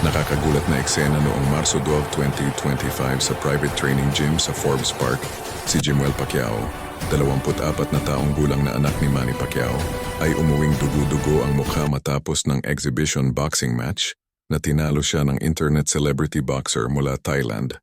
Nakakagulat na eksena noong Marso 12, 2025 sa private training gym sa Forbes Park, si Jimuel Pacquiao, 24 na taong gulang na anak ni Manny Pacquiao, ay umuwing dugo-dugo ang mukha matapos ng exhibition boxing match na tinalo siya ng internet celebrity boxer mula Thailand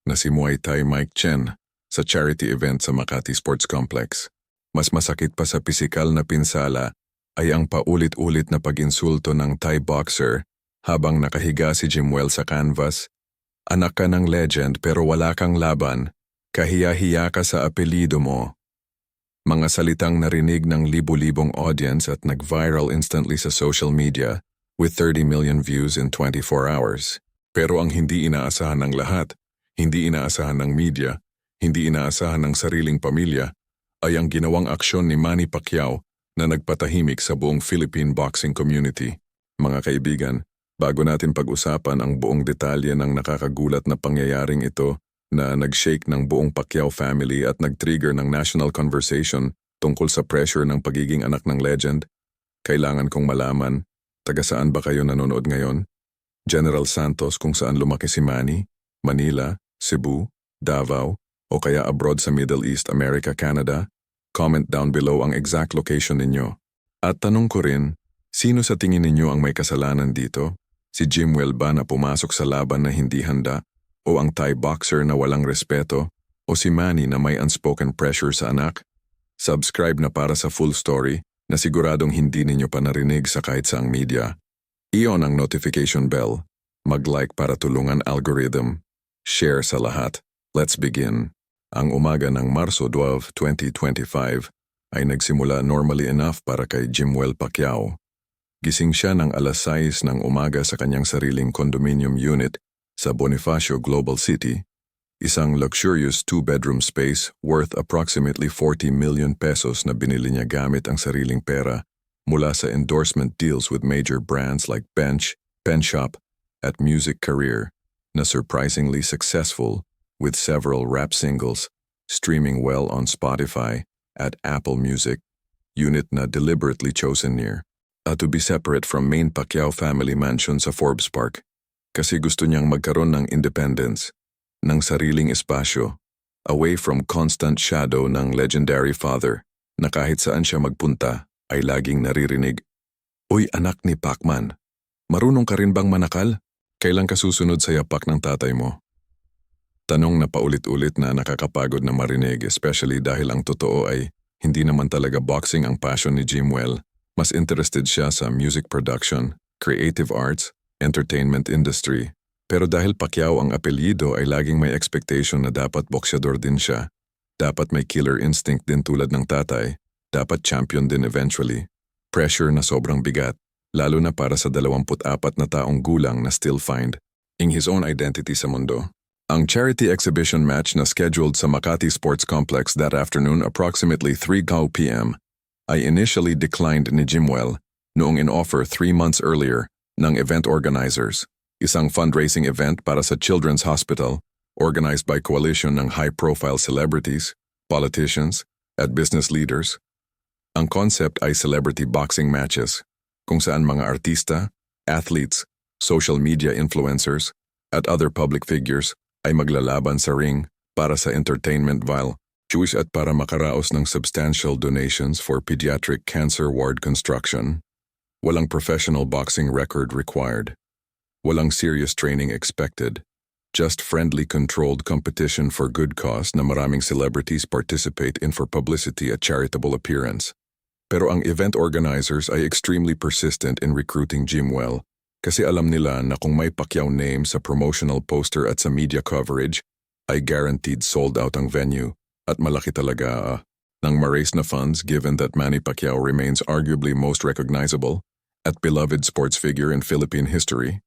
na si Muay Thai Mike Chen sa charity event sa Makati Sports Complex. Mas masakit pa sa pisikal na pinsala ay ang paulit-ulit na pag-insulto ng Thai boxer habang nakahiga si Jimuel sa canvas. Anak ka ng legend pero wala kang laban, kahiya-hiya ka sa apelido mo. Mga salitang narinig ng libu-libong audience at nag-viral instantly sa social media with 30 million views in 24 hours. Pero ang hindi inaasahan ng lahat, hindi inaasahan ng media, hindi inaasahan ng sariling pamilya, ay ang ginawang aksyon ni Manny Pacquiao na nagpatahimik sa buong Philippine boxing community. Mga kaibigan, bago natin pag-usapan ang buong detalye ng nakakagulat na pangyayaring ito na nag-shake ng buong Pacquiao family at nag-trigger ng national conversation tungkol sa pressure ng pagiging anak ng legend, kailangan kong malaman, taga saan ba kayo nanonood ngayon? General Santos kung saan lumaki si Manny, Manila, Cebu, Davao, o kaya abroad sa Middle East, America, Canada? Comment down below ang exact location ninyo. At tanong ko rin, sino sa tingin ninyo ang may kasalanan dito? Si Jimuel ba na pumasok sa laban na hindi handa? O ang Thai boxer na walang respeto? O si Manny na may unspoken pressure sa anak? Subscribe na para sa full story na siguradong hindi ninyo pa narinig sa kahit saang media. I-on ang notification bell. Mag-like para tulungan algorithm. Share sa lahat. Let's begin. Ang umaga ng Marso 12, 2025 ay nagsimula normally enough para kay Jimuel Pacquiao. Gising siya ng alas 6 ng umaga sa kanyang sariling condominium unit sa Bonifacio Global City, isang luxurious 2-bedroom space worth approximately 40 million pesos na binili niya gamit ang sariling pera mula sa endorsement deals with major brands like Bench, Pen Shop, at Music Career na surprisingly successful with several rap singles streaming well on Spotify at Apple Music, unit na deliberately chosen near to be separate from main Pacquiao family mansion sa Forbes Park kasi gusto niyang magkaroon ng independence, ng sariling espasyo, away from constant shadow ng legendary father na kahit saan siya magpunta ay laging naririnig, "Uy anak ni Pacman, marunong ka rin bang manakal? Kailan ka susunod sa yapak ng tatay mo?" Tanong na paulit-ulit na nakakapagod na marinig, especially dahil ang totoo ay hindi naman talaga boxing ang passion ni Jimuel. Mas interested siya sa music production, creative arts, entertainment industry. Pero dahil Pacquiao ang apelyido ay laging may expectation na dapat boksyador din siya. Dapat may killer instinct din tulad ng tatay. Dapat champion din eventually. Pressure na sobrang bigat, lalo na para sa 24 na taong gulang na still find in his own identity sa mundo. Ang charity exhibition match na scheduled sa Makati Sports Complex that afternoon approximately 3 p.m. ay initially declined ni Jimuel noong in-offer 3 months earlier ng event organizers, isang fundraising event para sa Children's Hospital organized by coalition ng high-profile celebrities, politicians, at business leaders. Ang concept ay celebrity boxing matches, kung saan mga artista, athletes, social media influencers, at other public figures ay maglalaban sa ring para sa entertainment value at para makaraos ng substantial donations for pediatric cancer ward construction. Walang professional boxing record required. Walang serious training expected. Just friendly controlled competition for good cause na maraming celebrities participate in for publicity at charitable appearance. Pero ang event organizers ay extremely persistent in recruiting Jimuel kasi alam nila na kung may Pacquiao name sa promotional poster at sa media coverage, ay guaranteed sold out ang venue. At malaki talaga ng ma-raise na funds given that Manny Pacquiao remains arguably most recognizable at beloved sports figure in Philippine history.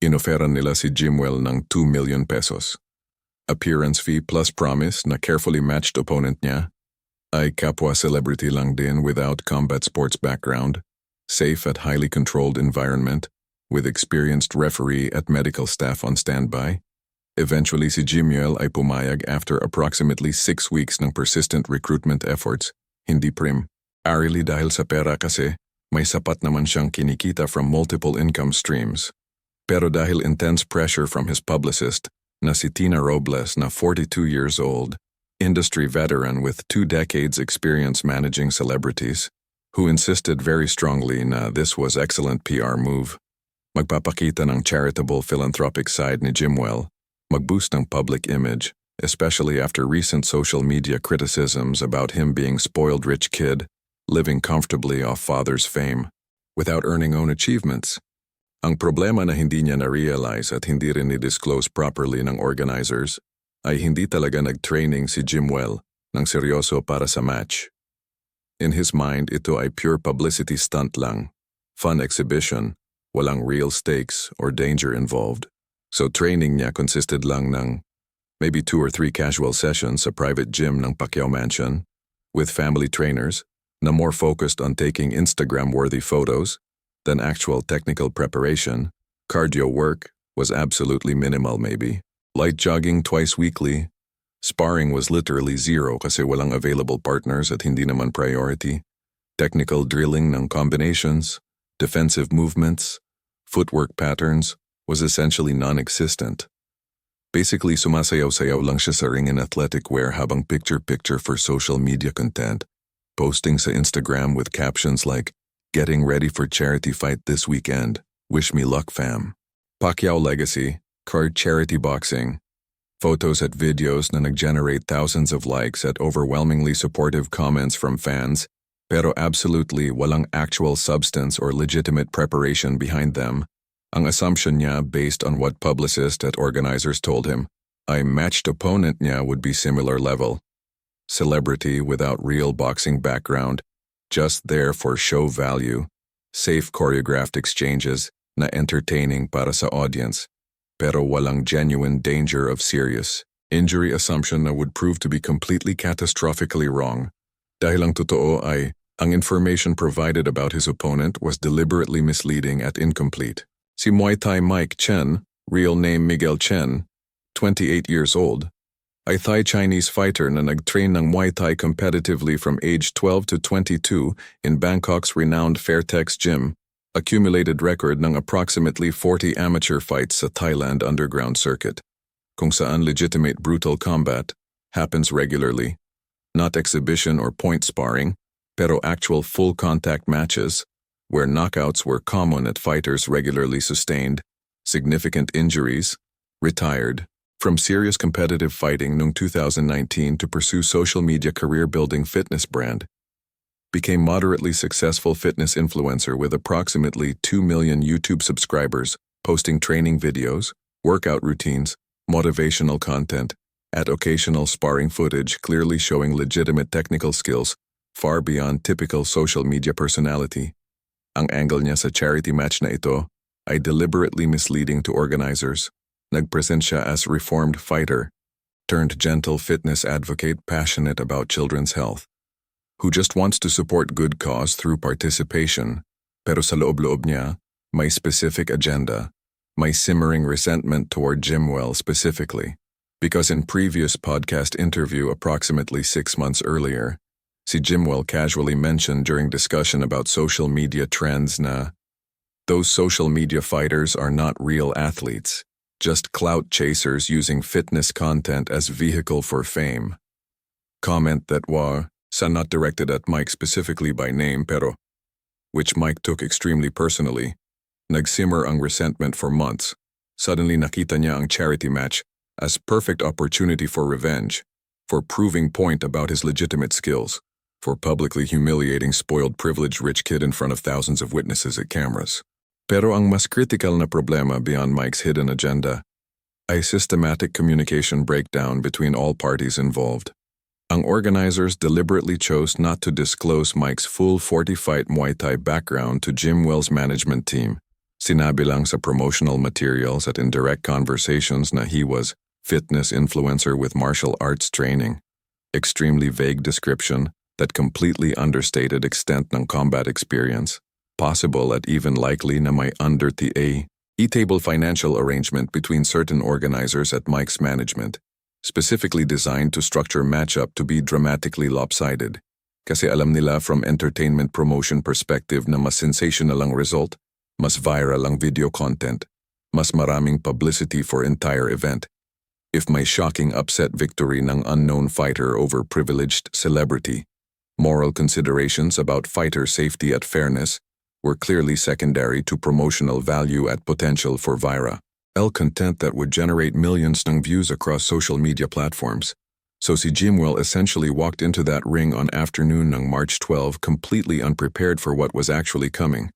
Inoferan nila si Jimuel ng 2 million pesos. Appearance fee plus promise na carefully matched opponent niya ay kapwa celebrity lang din without combat sports background, safe at highly controlled environment, with experienced referee at medical staff on standby. Eventually si Jimuel ay pumayag after approximately 6 weeks ng persistent recruitment efforts, hindi prim. Arily dahil sa pera kasi, may sapat naman siyang kinikita from multiple income streams. Pero dahil intense pressure from his publicist, na si Tina Robles na 42 years old, industry veteran with 2 decades experience managing celebrities, who insisted very strongly na this was excellent PR move. Magpapakita ng charitable philanthropic side ni Jimuel, magboost ng public image, especially after recent social media criticisms about him being spoiled rich kid, living comfortably off father's fame, without earning own achievements. Ang problema na hindi niya na-realize at hindi rin ni-disclose properly ng organizers ay hindi talaga nag-training si Jimuel ng seryoso para sa match. In his mind, ito ay pure publicity stunt lang, fun exhibition, walang real stakes or danger involved. So training niya consisted lang ng maybe 2 or 3 casual sessions sa private gym ng Pacquiao Mansion with family trainers na more focused on taking Instagram-worthy photos than actual technical preparation. Cardio work was absolutely minimal maybe. Light jogging twice weekly. Sparring was literally zero kasi walang available partners at hindi naman priority. Technical drilling ng combinations, defensive movements, footwork patterns was essentially non-existent. Basically, sumasayaw-sayaw lang siya sa ring in athletic wear habang picture-picture for social media content, posting sa Instagram with captions like, "Getting ready for charity fight this weekend. Wish me luck, fam." Pacquiao legacy, card charity boxing. Photos at videos na nag-generate thousands of likes at overwhelmingly supportive comments from fans, pero absolutely walang actual substance or legitimate preparation behind them. Ang assumption niya based on what publicist at organizers told him ay matched opponent niya would be similar level. Celebrity without real boxing background, just there for show value, safe choreographed exchanges na entertaining para sa audience, pero walang genuine danger of serious injury assumption na would prove to be completely catastrophically wrong. Dahil ang totoo ay, ang information provided about his opponent was deliberately misleading at incomplete. Si Muay Thai Mike Chen, real name Miguel Chen, 28 years old, ay Thai-Chinese fighter na nag-train ng Muay Thai competitively from age 12 to 22 in Bangkok's renowned Fairtex Gym, accumulated record ng approximately 40 amateur fights sa Thailand underground circuit, kung saan legitimate brutal combat happens regularly, not exhibition or point sparring, pero actual full-contact matches, where knockouts were common at fighters regularly sustained, significant injuries, retired from serious competitive fighting noong 2019 to pursue social media career-building fitness brand, became moderately successful fitness influencer with approximately 2 million YouTube subscribers, posting training videos, workout routines, motivational content, at occasional sparring footage clearly showing legitimate technical skills far beyond typical social media personality. Ang angle niya sa charity match na ito ay deliberately misleading to organizers. Nagpresent siya as reformed fighter, turned gentle fitness advocate passionate about children's health, who just wants to support good cause through participation, pero sa loob-loob niya, may specific agenda, may simmering resentment toward Jimuel specifically, because in previous podcast interview approximately 6 months earlier, si Jimuel casually mentioned during discussion about social media trends na, "Those social media fighters are not real athletes. Just clout chasers using fitness content as vehicle for fame." Comment that was not directed at Mike specifically by name pero, which Mike took extremely personally. Nagsimmer ang resentment for months. Suddenly nakita niya ang charity match as perfect opportunity for revenge, for proving point about his legitimate skills, for publicly humiliating spoiled privileged rich kid in front of thousands of witnesses at cameras. Pero ang mas critical na problema beyond Mike's hidden agenda ay systematic communication breakdown between all parties involved. Ang organizers deliberately chose not to disclose Mike's full 40-fight Muay Thai background to Jimuel's management team. Sinabi lang sa promotional materials at in direct conversations na he was fitness influencer with martial arts training. Extremely vague description that completely understated extent ng combat experience. Possible at even likely na may under the e-table financial arrangement between certain organizers at Mike's management, specifically designed to structure matchup to be dramatically lopsided. Kasi alam nila from entertainment promotion perspective na mas sensational ang result, mas viral ang video content, mas maraming publicity for entire event. If may shocking upset victory ng unknown fighter over privileged celebrity, moral considerations about fighter safety at fairness were clearly secondary to promotional value at potential for content that would generate millions ng views across social media platforms. So si Jimuel essentially walked into that ring on afternoon ng March 12 completely unprepared for what was actually coming,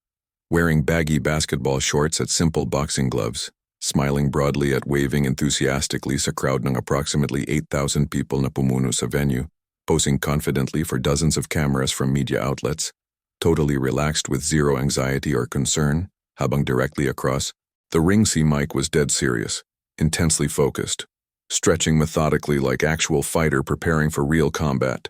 wearing baggy basketball shorts at simple boxing gloves, smiling broadly at waving enthusiastically sa crowd ng approximately 8,000 people na pumuno sa venue, posing confidently for dozens of cameras from media outlets, totally relaxed with zero anxiety or concern, habang directly across, the ring si Mike was dead serious, intensely focused, stretching methodically like actual fighter preparing for real combat,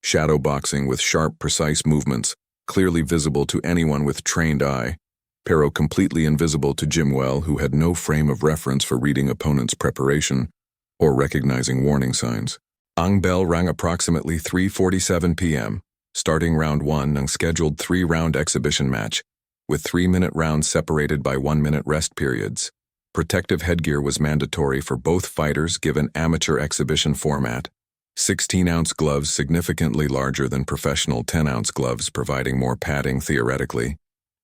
shadow boxing with sharp, precise movements, clearly visible to anyone with trained eye, pero completely invisible to Jimuel, who had no frame of reference for reading opponent's preparation or recognizing warning signs. Ang bell rang approximately 3:47 p.m., starting round 1 ng scheduled 3-round exhibition match, with 3-minute rounds separated by 1-minute rest periods. Protective headgear was mandatory for both fighters given amateur exhibition format. 16-ounce gloves significantly larger than professional 10-ounce gloves, providing more padding theoretically.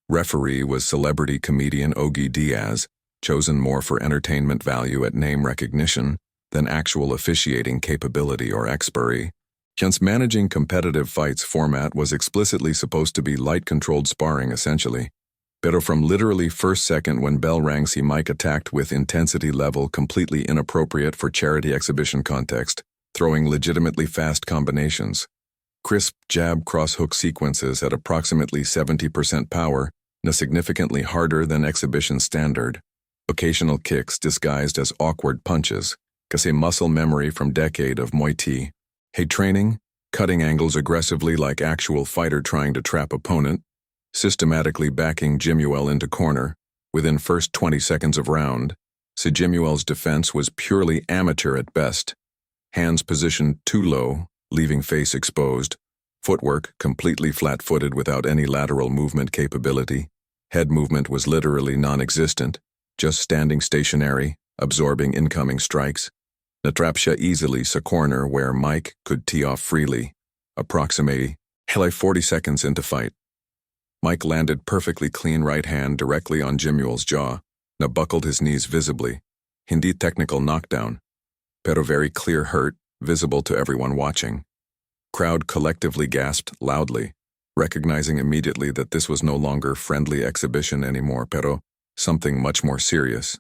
Referee was celebrity comedian Ogie Diaz, chosen more for entertainment value at name recognition than actual officiating capability or expertise. Since managing competitive fights format was explicitly supposed to be light-controlled sparring essentially. Pero from literally first second when bell rang si Mike attacked with intensity level completely inappropriate for charity exhibition context, throwing legitimately fast combinations. Crisp jab cross-hook sequences at approximately 70% power, na significantly harder than exhibition standard. Occasional kicks disguised as awkward punches, kasi muscle memory from decade of Muay Thai. Head training, cutting angles aggressively like actual fighter trying to trap opponent, systematically backing Jimuel into corner, within first 20 seconds of round. Si Jimuel's defense was purely amateur at best. Hands positioned too low, leaving face exposed. Footwork completely flat-footed without any lateral movement capability. Head movement was literally non-existent, just standing stationary, absorbing incoming strikes. Natrap siya easily sa corner where Mike could tee off freely, approximately 40 seconds into fight. Mike landed perfectly clean right hand directly on Jimuel's jaw, na buckled his knees visibly. Hindi technical knockdown, pero very clear hurt, visible to everyone watching. Crowd collectively gasped loudly, recognizing immediately that this was no longer friendly exhibition anymore, pero something much more serious.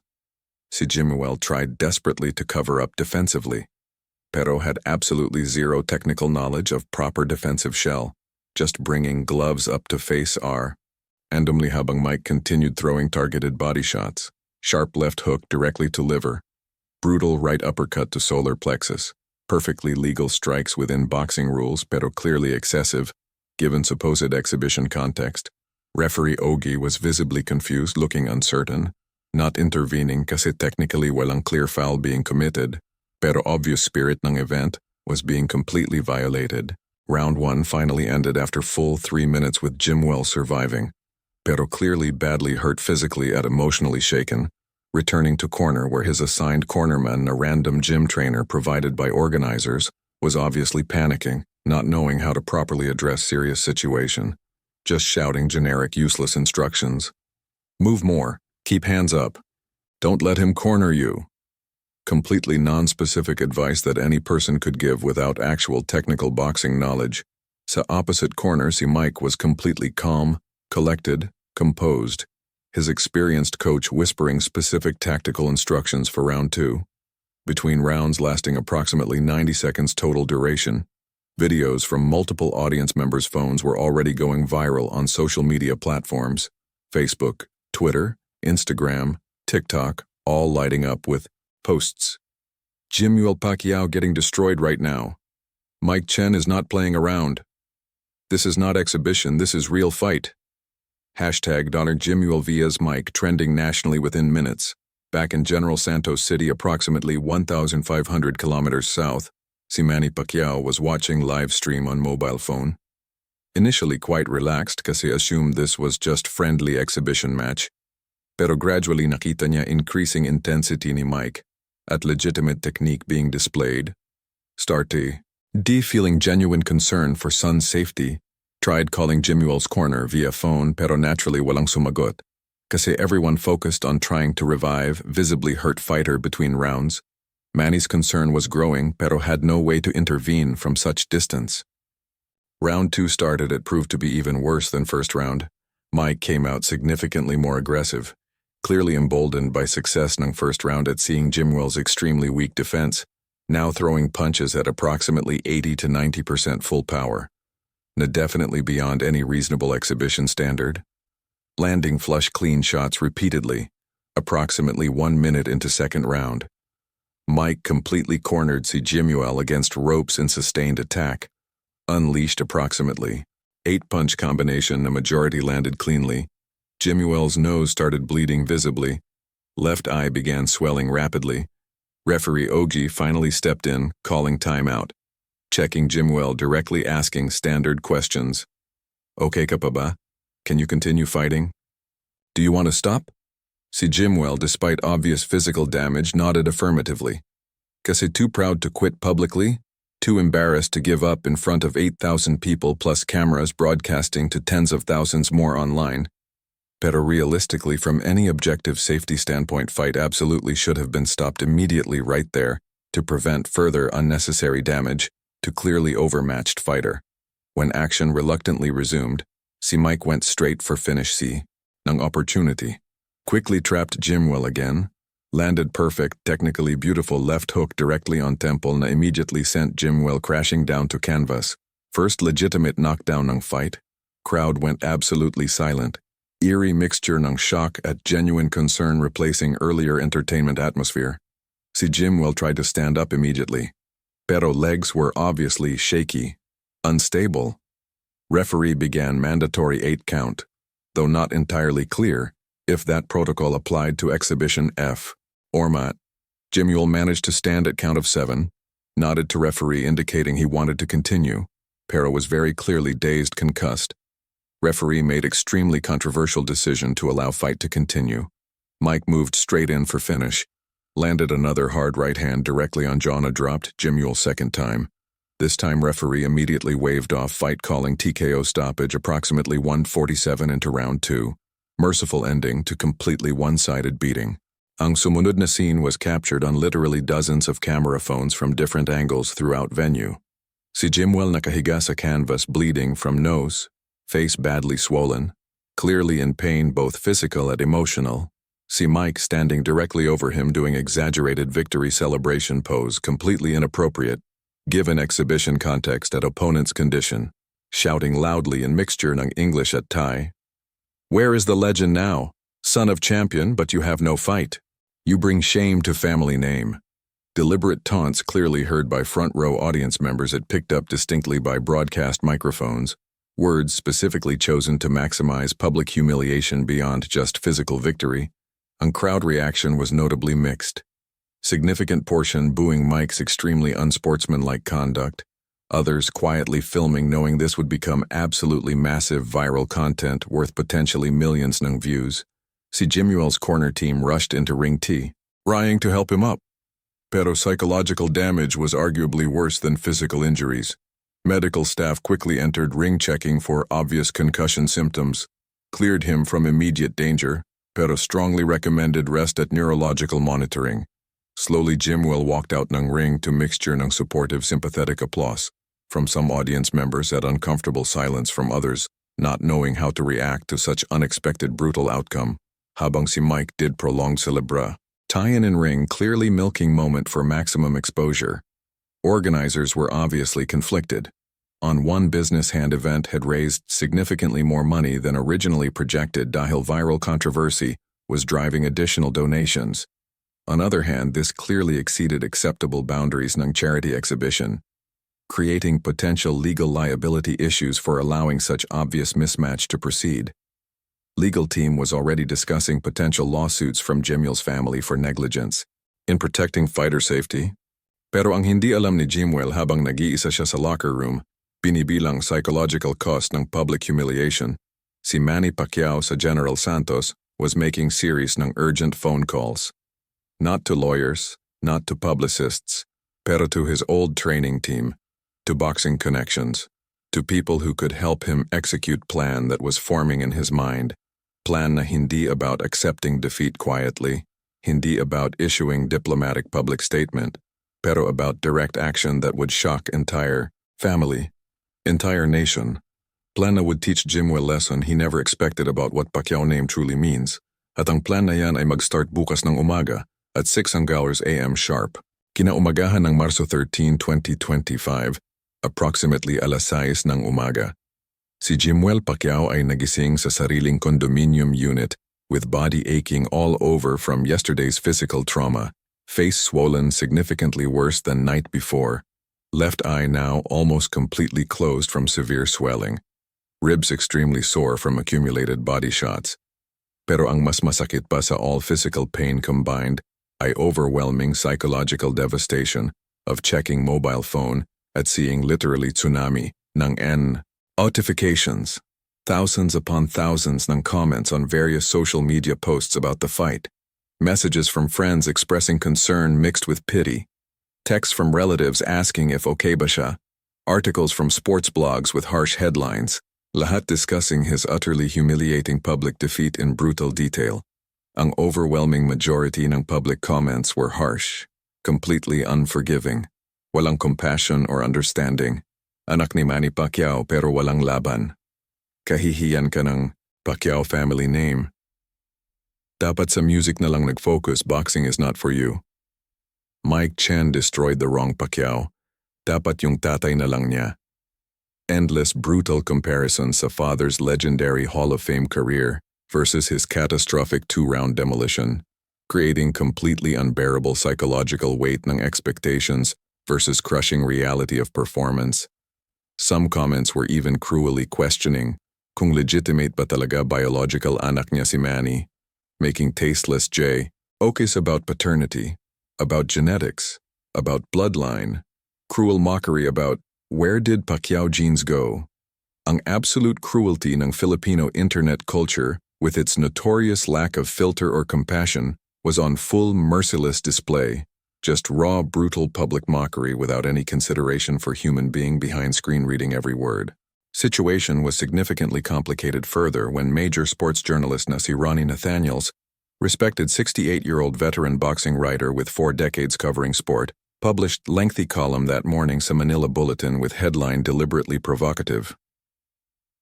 Si Jimuel tried desperately to cover up defensively, pero had absolutely zero technical knowledge of proper defensive shell, just bringing gloves up to face randomly habang Mike continued throwing targeted body shots, sharp left hook directly to liver, brutal right uppercut to solar plexus, perfectly legal strikes within boxing rules pero clearly excessive, given supposed exhibition context. Referee Ogie was visibly confused, looking uncertain, not intervening kasi technically walang clear foul being committed, pero obvious spirit ng event was being completely violated. Round 1 finally ended after full 3 minutes with Jimuel surviving, pero clearly badly hurt physically and emotionally shaken, returning to corner where his assigned cornerman, a random gym trainer provided by organizers, was obviously panicking, not knowing how to properly address serious situation, just shouting generic useless instructions. Move more, keep hands up, don't let him corner you. Completely non-specific advice that any person could give without actual technical boxing knowledge. Sa opposite corner si Mike was completely calm, collected, composed, his experienced coach whispering specific tactical instructions for round 2. Between rounds lasting approximately 90 seconds total duration, videos from multiple audience members' phones were already going viral on social media platforms, Facebook, Twitter, Instagram, TikTok, all lighting up with posts. Jimuel Pacquiao getting destroyed right now. Mike Chen is not playing around. This is not exhibition, this is real fight. Hashtag Jimuel vs Mike trending nationally within minutes. Back in General Santos City, approximately 1,500 kilometers south, si Manny Pacquiao was watching live stream on mobile phone. Initially quite relaxed kasi assumed this was just friendly exhibition match. Pero gradually nakita niya increasing intensity ni Mike at legitimate technique being displayed. Starte D feeling genuine concern for son's safety, tried calling Jimuel's corner via phone pero naturally walang sumagot. Kasi everyone focused on trying to revive visibly hurt fighter between rounds. Manny's concern was growing pero had no way to intervene from such distance. Round 2 started. It proved to be even worse than first round. Mike came out significantly more aggressive, clearly emboldened by success ng first round at seeing Jimuel's extremely weak defense, now throwing punches at approximately 80 to 90% full power, definitely beyond any reasonable exhibition standard. Landing flush clean shots repeatedly, approximately 1 minute into second round. Mike completely cornered Jimuel against ropes in sustained attack, unleashed approximately 8-punch combination. A majority landed cleanly. Jimuel's nose started bleeding visibly. Left eye began swelling rapidly. Referee Ogi finally stepped in, calling timeout, checking Jimuel directly, asking standard questions. Okay ka pa ba? Can you continue fighting? Do you want to stop? Jimuel, despite obvious physical damage, nodded affirmatively. Kasi too proud to quit publicly? Too embarrassed to give up in front of 8,000 people plus cameras broadcasting to tens of thousands more online. Pero realistically, from any objective safety standpoint, fight absolutely should have been stopped immediately right there to prevent further unnecessary damage to clearly overmatched fighter. When action reluctantly resumed, Mike went straight for finish ng opportunity. Quickly trapped Jimuel again, landed perfect, technically beautiful left hook directly on temple na immediately sent Jimuel crashing down to canvas. First legitimate knockdown ng fight. Crowd went absolutely silent. Eerie mixture ng shock at genuine concern replacing earlier entertainment atmosphere. Jimuel tried to stand up immediately, pero legs were obviously shaky, unstable. Referee began mandatory 8 count, though not entirely clear if that protocol applied to exhibition F or mat. Jimuel managed to stand at count of 7, nodded to referee indicating he wanted to continue. Pero was very clearly dazed, concussed. Referee made extremely controversial decision to allow fight to continue. Mike moved straight in for finish, landed another hard right hand directly on jaw, dropped Jimuel second time. This time referee immediately waved off fight, calling TKO stoppage approximately 1:47 into round 2. Merciful ending to completely one-sided beating. Ang sumunod na scene was captured on literally dozens of camera phones from different angles throughout venue. Jimuel nakahiga sa canvas, bleeding from nose, face badly swollen, clearly in pain both physical and emotional. Mike standing directly over him doing exaggerated victory celebration pose, completely inappropriate, given exhibition context at opponent's condition, shouting loudly in mixture ng English at Thai. Where is the legend now? Son of champion, but you have no fight. You bring shame to family name. Deliberate taunts clearly heard by front row audience members. It picked up distinctly by broadcast microphones. Words specifically chosen to maximize public humiliation beyond just physical victory. Ang crowd reaction was notably mixed. Significant portion booing Mike's extremely unsportsmanlike conduct. Others quietly filming, knowing this would become absolutely massive viral content worth potentially millions ng views. Jimuel's corner team rushed into ring T, trying to help him up. Pero psychological damage was arguably worse than physical injuries. Medical staff quickly entered ring, checking for obvious concussion symptoms, cleared him from immediate danger, pero strongly recommended rest at neurological monitoring. Slowly Jimuel walked out ng ring to mixture ng supportive sympathetic applause from some audience members at uncomfortable silence from others, not knowing how to react to such unexpected brutal outcome. Habang Mike did prolonged celebra. Tie-in in ring, clearly milking moment for maximum exposure. Organizers were obviously conflicted. On one business hand, event had raised significantly more money than originally projected dahil viral controversy was driving additional donations. On other hand, this clearly exceeded acceptable boundaries ng charity exhibition, creating potential legal liability issues for allowing such obvious mismatch to proceed. Legal team was already discussing potential lawsuits from Jimuel's family for negligence in protecting fighter safety. Pero ang hindi alam ni Jimuel habang nag-iisa siya sa locker room, binibilang psychological cost ng public humiliation, Manny Pacquiao sa General Santos was making series ng urgent phone calls. Not to lawyers, not to publicists, pero to his old training team, to boxing connections, to people who could help him execute plan that was forming in his mind. Plan na hindi about accepting defeat quietly, hindi about issuing diplomatic public statement, pero about direct action that would shock entire family, entire nation. Plan na would teach Jimuel lesson he never expected about what Pacquiao name truly means. At ang plan na yan ay mag-start bukas ng umaga at 6 a.m. sharp. Kinaumagahan ng Marso 13, 2025, approximately alas 6 ng umaga. Si Jimuel Pacquiao ay nagising sa sariling condominium unit with body aching all over from yesterday's physical trauma, face swollen significantly worse than night before, left eye now almost completely closed from severe swelling, ribs extremely sore from accumulated body shots. Pero ang mas masakit pa sa all physical pain combined ay overwhelming psychological devastation of checking mobile phone at seeing literally tsunami ng notifications, thousands upon thousands ng comments on various social media posts about the fight, messages from friends expressing concern mixed with pity, texts from relatives asking if okay ba siya, articles from sports blogs with harsh headlines, lahat discussing his utterly humiliating public defeat in brutal detail. Ang overwhelming majority ng public comments were harsh, completely unforgiving, walang compassion or understanding. Anak ni Manny Pacquiao pero walang laban. Kahihiyan ka ng Pacquiao family name. Dapat sa music na lang nag-focus, boxing is not for you. Mike Chen destroyed the wrong Pacquiao. Dapat yung tatay na lang niya. Endless brutal comparisons sa father's legendary Hall of Fame career versus his catastrophic 2-round demolition, creating completely unbearable psychological weight ng expectations versus crushing reality of performance. Some comments were even cruelly questioning kung legitimate ba talaga biological anak niya si Manny, making tasteless jokes about paternity, about genetics, about bloodline, cruel mockery about where did Pacquiao genes go. Ang absolute cruelty ng Filipino internet culture with its notorious lack of filter or compassion was on full merciless display. Just raw, brutal public mockery without any consideration for human being behind screen reading every word. Situation was significantly complicated further when major sports journalist na si Ronnie Nathaniels, respected 68-year-old veteran boxing writer with 4 decades covering sport, published lengthy column that morning sa Manila Bulletin with headline deliberately provocative.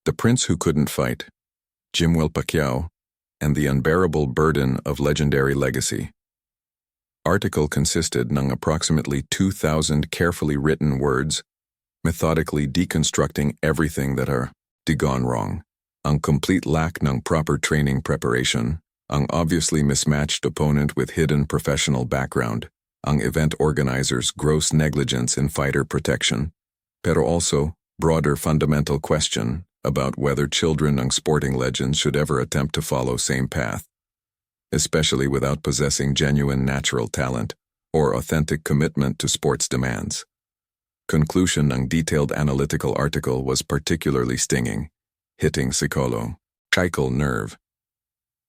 The Prince Who Couldn't Fight, Jimuel Pacquiao, and the Unbearable Burden of Legendary Legacy. Article consisted ng approximately 2,000 carefully written words, methodically deconstructing everything that are gone wrong. Ang complete lack ng proper training preparation, ang obviously mismatched opponent with hidden professional background, ang event organizers' gross negligence in fighter protection, pero also broader fundamental question about whether children ng sporting legends should ever attempt to follow same path, especially without possessing genuine natural talent or authentic commitment to sports demands. Conclusion ng detailed analytical article was particularly stinging, hitting psychological nerve.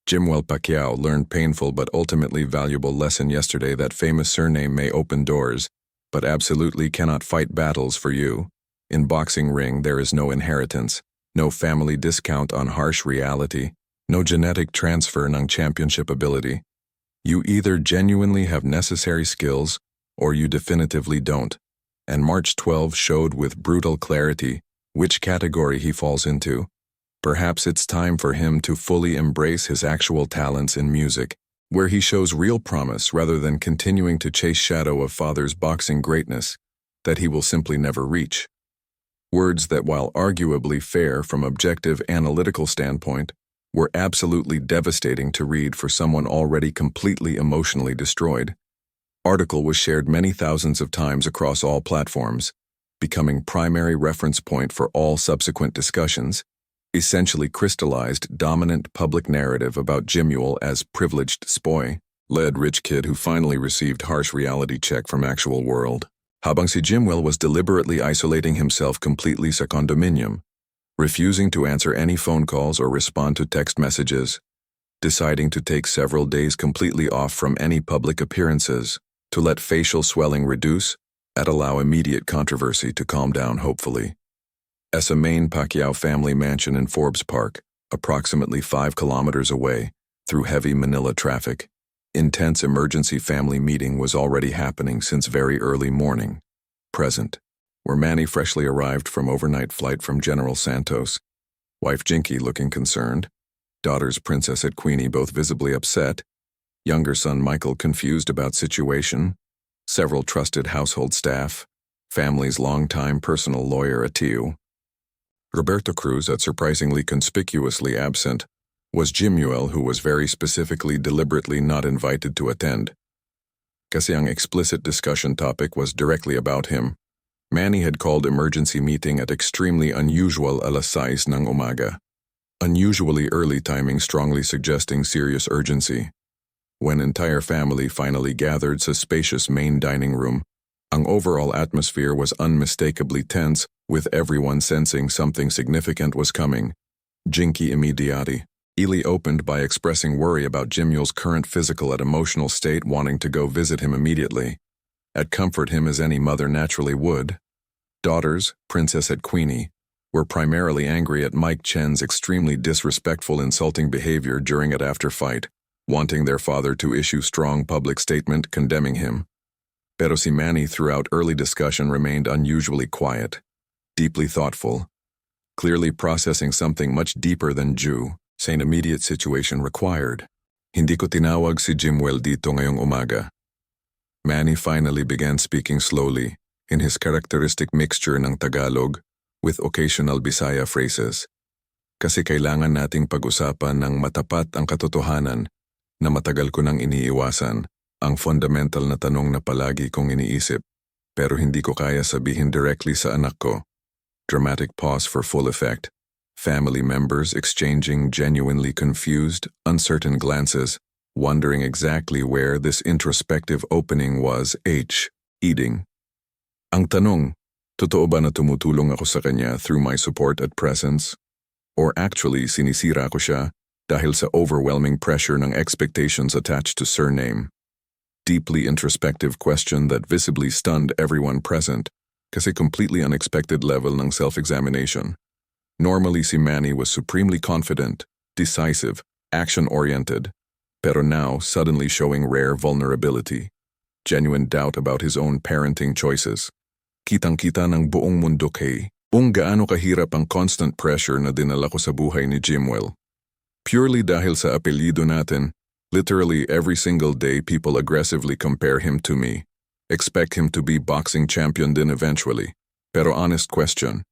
Jimuel Pacquiao learned painful but ultimately valuable lesson yesterday that famous surname may open doors, but absolutely cannot fight battles for you. In boxing ring there is no inheritance, no family discount on harsh reality, no genetic transfer ng championship ability. You either genuinely have necessary skills or you definitively don't. And March 12 showed with brutal clarity which category he falls into. Perhaps it's time for him to fully embrace his actual talents in music, where he shows real promise rather than continuing to chase shadow of father's boxing greatness that he will simply never reach. Words that, while arguably fair from objective analytical standpoint, were absolutely devastating to read for someone already completely emotionally destroyed. Article was shared many thousands of times across all platforms, becoming primary reference point for all subsequent discussions, essentially crystallized dominant public narrative about Jimuel as privileged spoiled rich kid who finally received harsh reality check from actual world. Habang si Jimuel was deliberately isolating himself completely sa condominium, refusing to answer any phone calls or respond to text messages, deciding to take several days completely off from any public appearances to let facial swelling reduce and allow immediate controversy to calm down hopefully. As a main Pacquiao family mansion in Forbes Park, approximately 5 kilometers away, through heavy Manila traffic, intense emergency family meeting was already happening since very early morning. Present were Manny, freshly arrived from overnight flight from General Santos, wife Jinkee looking concerned, daughters Princess and Queenie both visibly upset, younger son Michael confused about situation, several trusted household staff, family's longtime personal lawyer Atio. Roberto Cruz, at surprisingly conspicuously absent, was Jimuel, who was very specifically deliberately not invited to attend. Kasi ang explicit discussion topic was directly about him. Manny had called emergency meeting at extremely unusual alas 6 ng umaga. Unusually early timing strongly suggesting serious urgency. When entire family finally gathered sa spacious main dining room, ang overall atmosphere was unmistakably tense, with everyone sensing something significant was coming. Jinkee immediately opened by expressing worry about Jimuel's current physical and emotional state, wanting to go visit him immediately, and comfort him as any mother naturally would. Daughters, Princess and Queenie, were primarily angry at Mike Chen's extremely disrespectful, insulting behavior during and after fight, wanting their father to issue strong public statement condemning him. Pero si Manny throughout early discussion remained unusually quiet, deeply thoughtful, clearly processing something much deeper than an immediate situation required. Hindi ko tinawag si Jimuel dito ngayong umaga. Manny finally began speaking slowly, in his characteristic mixture ng Tagalog with occasional Bisaya phrases. Kasi kailangan nating pag-usapan ng matapat ang katotohanan na matagal ko nang iniiwasan, ang fundamental na tanong na palagi kong iniisip, pero hindi ko kaya sabihin directly sa anak ko. Dramatic pause for full effect. Family members exchanging genuinely confused, uncertain glances, wondering exactly where this introspective opening was. Eating. Ang tanong, totoo ba na tumutulong ako sa kanya through my support at presence? Or actually sinisira ko siya dahil sa overwhelming pressure ng expectations attached to surname? Deeply introspective question that visibly stunned everyone present kasi completely unexpected level ng self-examination. Normally si Manny was supremely confident, decisive, action-oriented, pero now suddenly showing rare vulnerability, genuine doubt about his own parenting choices. Kitang-kita ng buong mundo kung gaano kahirap ang constant pressure na dinala ko sa buhay ni Jimuel. Purely dahil sa apelyido natin, literally every single day people aggressively compare him to me, expect him to be boxing champion din eventually. Pero honest question,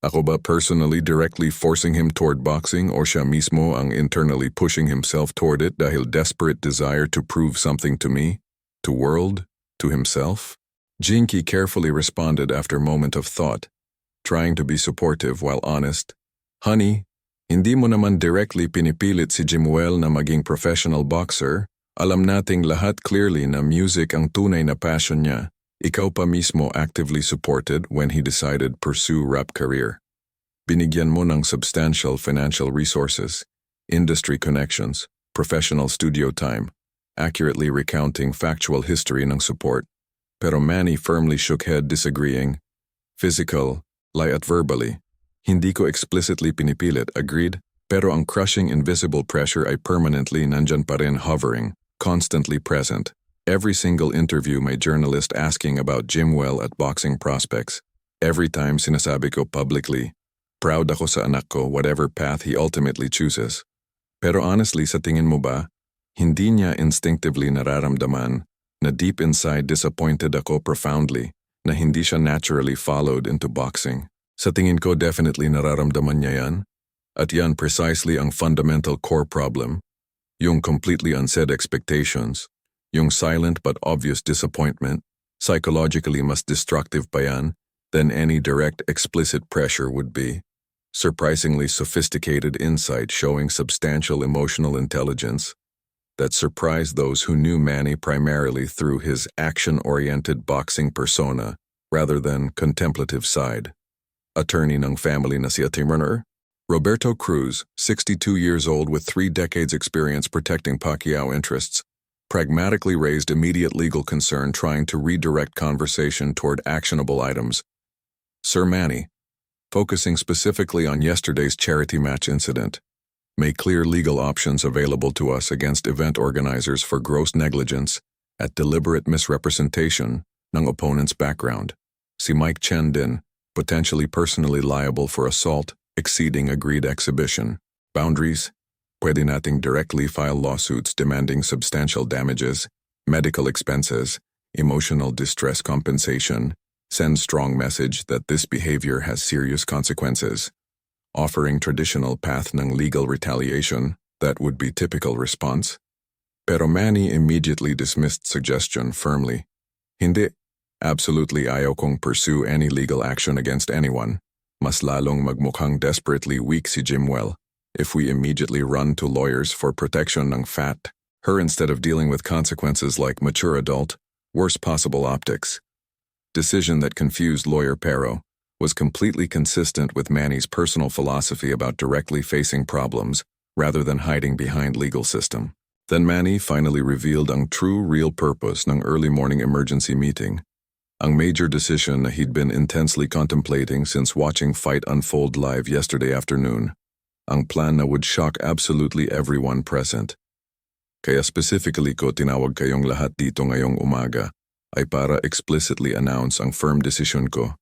ako ba personally directly forcing him toward boxing or siya mismo ang internally pushing himself toward it dahil desperate desire to prove something to me, to world, to himself? Jinkee carefully responded after a moment of thought, trying to be supportive while honest. Honey, hindi mo naman directly pinipilit si Jimuel na maging professional boxer. Alam nating lahat clearly na music ang tunay na passion niya. Ikaw pa mismo actively supported when he decided pursue rap career. Binigyan mo ng substantial financial resources, industry connections, professional studio time, accurately recounting factual history ng support. Pero Manny firmly shook head disagreeing. Physical, lie at verbally. Hindi ko explicitly pinipilit, agreed, pero ang crushing invisible pressure ay permanently nandyan pa rin, hovering, constantly present. Every single interview may journalist asking about Jimuel at boxing prospects. Every time sinasabi ko publicly, proud ako sa anak ko whatever path he ultimately chooses. Pero honestly, sa tingin mo ba, hindi niya instinctively nararamdaman na deep inside disappointed ako profoundly na hindi siya naturally followed into boxing? Sa tingin ko definitely nararamdaman niya yan. At yan precisely ang fundamental core problem. Yung completely unsaid expectations. Yung silent but obvious disappointment, psychologically mas destructive pa yan than any direct explicit pressure would be. Surprisingly sophisticated insight showing substantial emotional intelligence that surprised those who knew Manny primarily through his action-oriented boxing persona rather than contemplative side. Attorney ng family na si Ating, Roberto Cruz, 62 years old with 3 decades experience protecting Pacquiao interests, pragmatically raised immediate legal concern trying to redirect conversation toward actionable items. Sir Manny, focusing specifically on yesterday's charity match incident, made clear legal options available to us against event organizers for gross negligence at deliberate misrepresentation ng opponent's background. Si Mike Chen din, potentially personally liable for assault exceeding agreed exhibition boundaries. Pwede nating directly file lawsuits demanding substantial damages, medical expenses, emotional distress compensation, send strong message that this behavior has serious consequences, offering traditional path ng legal retaliation that would be typical response. Pero Manny immediately dismissed suggestion firmly. Hindi, absolutely ayaw kong pursue any legal action against anyone. Mas lalong magmukhang desperately weak si Jimuel if we immediately run to lawyers for protection ng her instead of dealing with consequences like mature adult, worst possible optics. Decision that confused lawyer Pero was completely consistent with Manny's personal philosophy about directly facing problems rather than hiding behind legal system. Then Manny finally revealed ang true real purpose ng early morning emergency meeting, ang major decision na he'd been intensely contemplating since watching fight unfold live yesterday afternoon. Ang plan na would shock absolutely everyone present. Kaya specifically ko tinawag kayong lahat dito ngayong umaga ay para explicitly announce ang firm decision ko.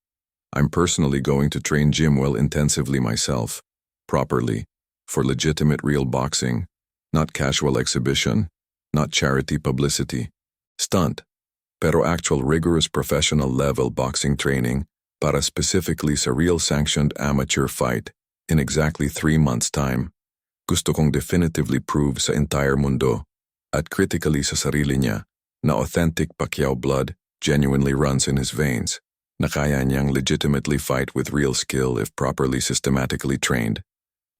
I'm personally going to train Jimuel intensively myself, properly, for legitimate real boxing, not casual exhibition, not charity publicity, stunt, pero actual rigorous professional level boxing training para specifically sa real sanctioned amateur fight. In exactly 3 months' time, gusto kong definitively prove sa entire mundo at critically sa sarili niya na authentic Pacquiao blood genuinely runs in his veins, na kaya niyang legitimately fight with real skill if properly systematically trained,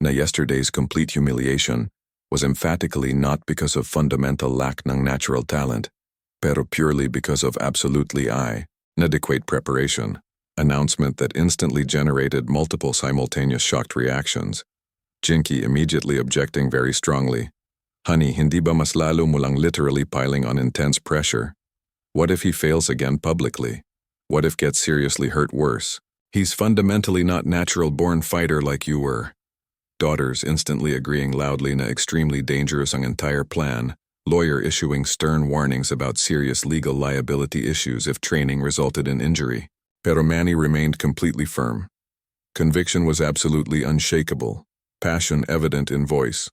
na yesterday's complete humiliation was emphatically not because of fundamental lack ng natural talent, pero purely because of absolutely inadequate preparation. Announcement that instantly generated multiple simultaneous shocked reactions. Jinkee immediately objecting very strongly. Honey, hindi ba mas lalo mo lang literally piling on intense pressure? What if he fails again publicly? What if gets seriously hurt worse? He's fundamentally not natural-born fighter like you were. Daughters instantly agreeing loudly na extremely dangerous ang entire plan. Lawyer issuing stern warnings about serious legal liability issues if training resulted in injury. Pero Manny remained completely firm. Conviction was absolutely unshakable, passion evident in voice.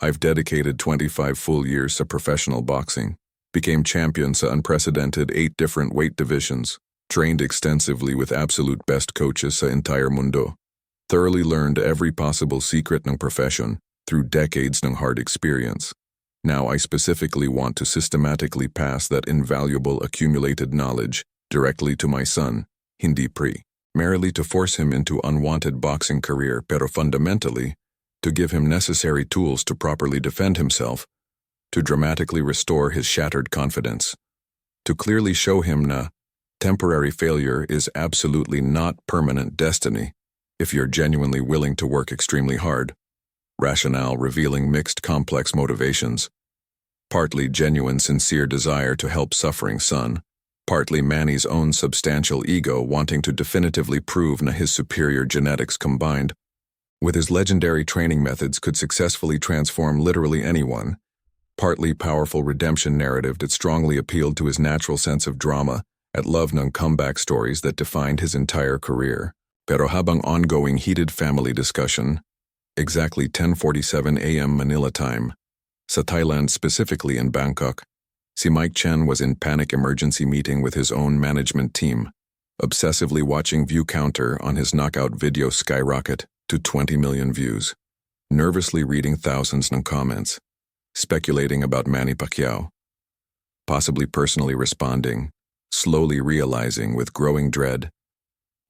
I've dedicated 25 full years to professional boxing, became champion sa unprecedented 8 different weight divisions, trained extensively with absolute best coaches sa entire mundo, thoroughly learned every possible secret ng profession through decades ng hard experience. Now I specifically want to systematically pass that invaluable accumulated knowledge directly to my son, hindi merely to force him into unwanted boxing career pero fundamentally, to give him necessary tools to properly defend himself, to dramatically restore his shattered confidence, to clearly show him na temporary failure is absolutely not permanent destiny if you're genuinely willing to work extremely hard. Rationale revealing mixed complex motivations, partly genuine sincere desire to help suffering son, partly Manny's own substantial ego wanting to definitively prove na his superior genetics combined with his legendary training methods could successfully transform literally anyone, partly powerful redemption narrative that strongly appealed to his natural sense of drama at love ng comeback stories that defined his entire career. Pero habang ongoing heated family discussion, exactly 10:47 a.m. Manila time, sa Thailand specifically in Bangkok, si Mike Chen was in panic emergency meeting with his own management team, obsessively watching view counter on his knockout video skyrocket to 20 million views, nervously reading thousands ng comments, speculating about Manny Pacquiao, possibly personally responding, slowly realizing with growing dread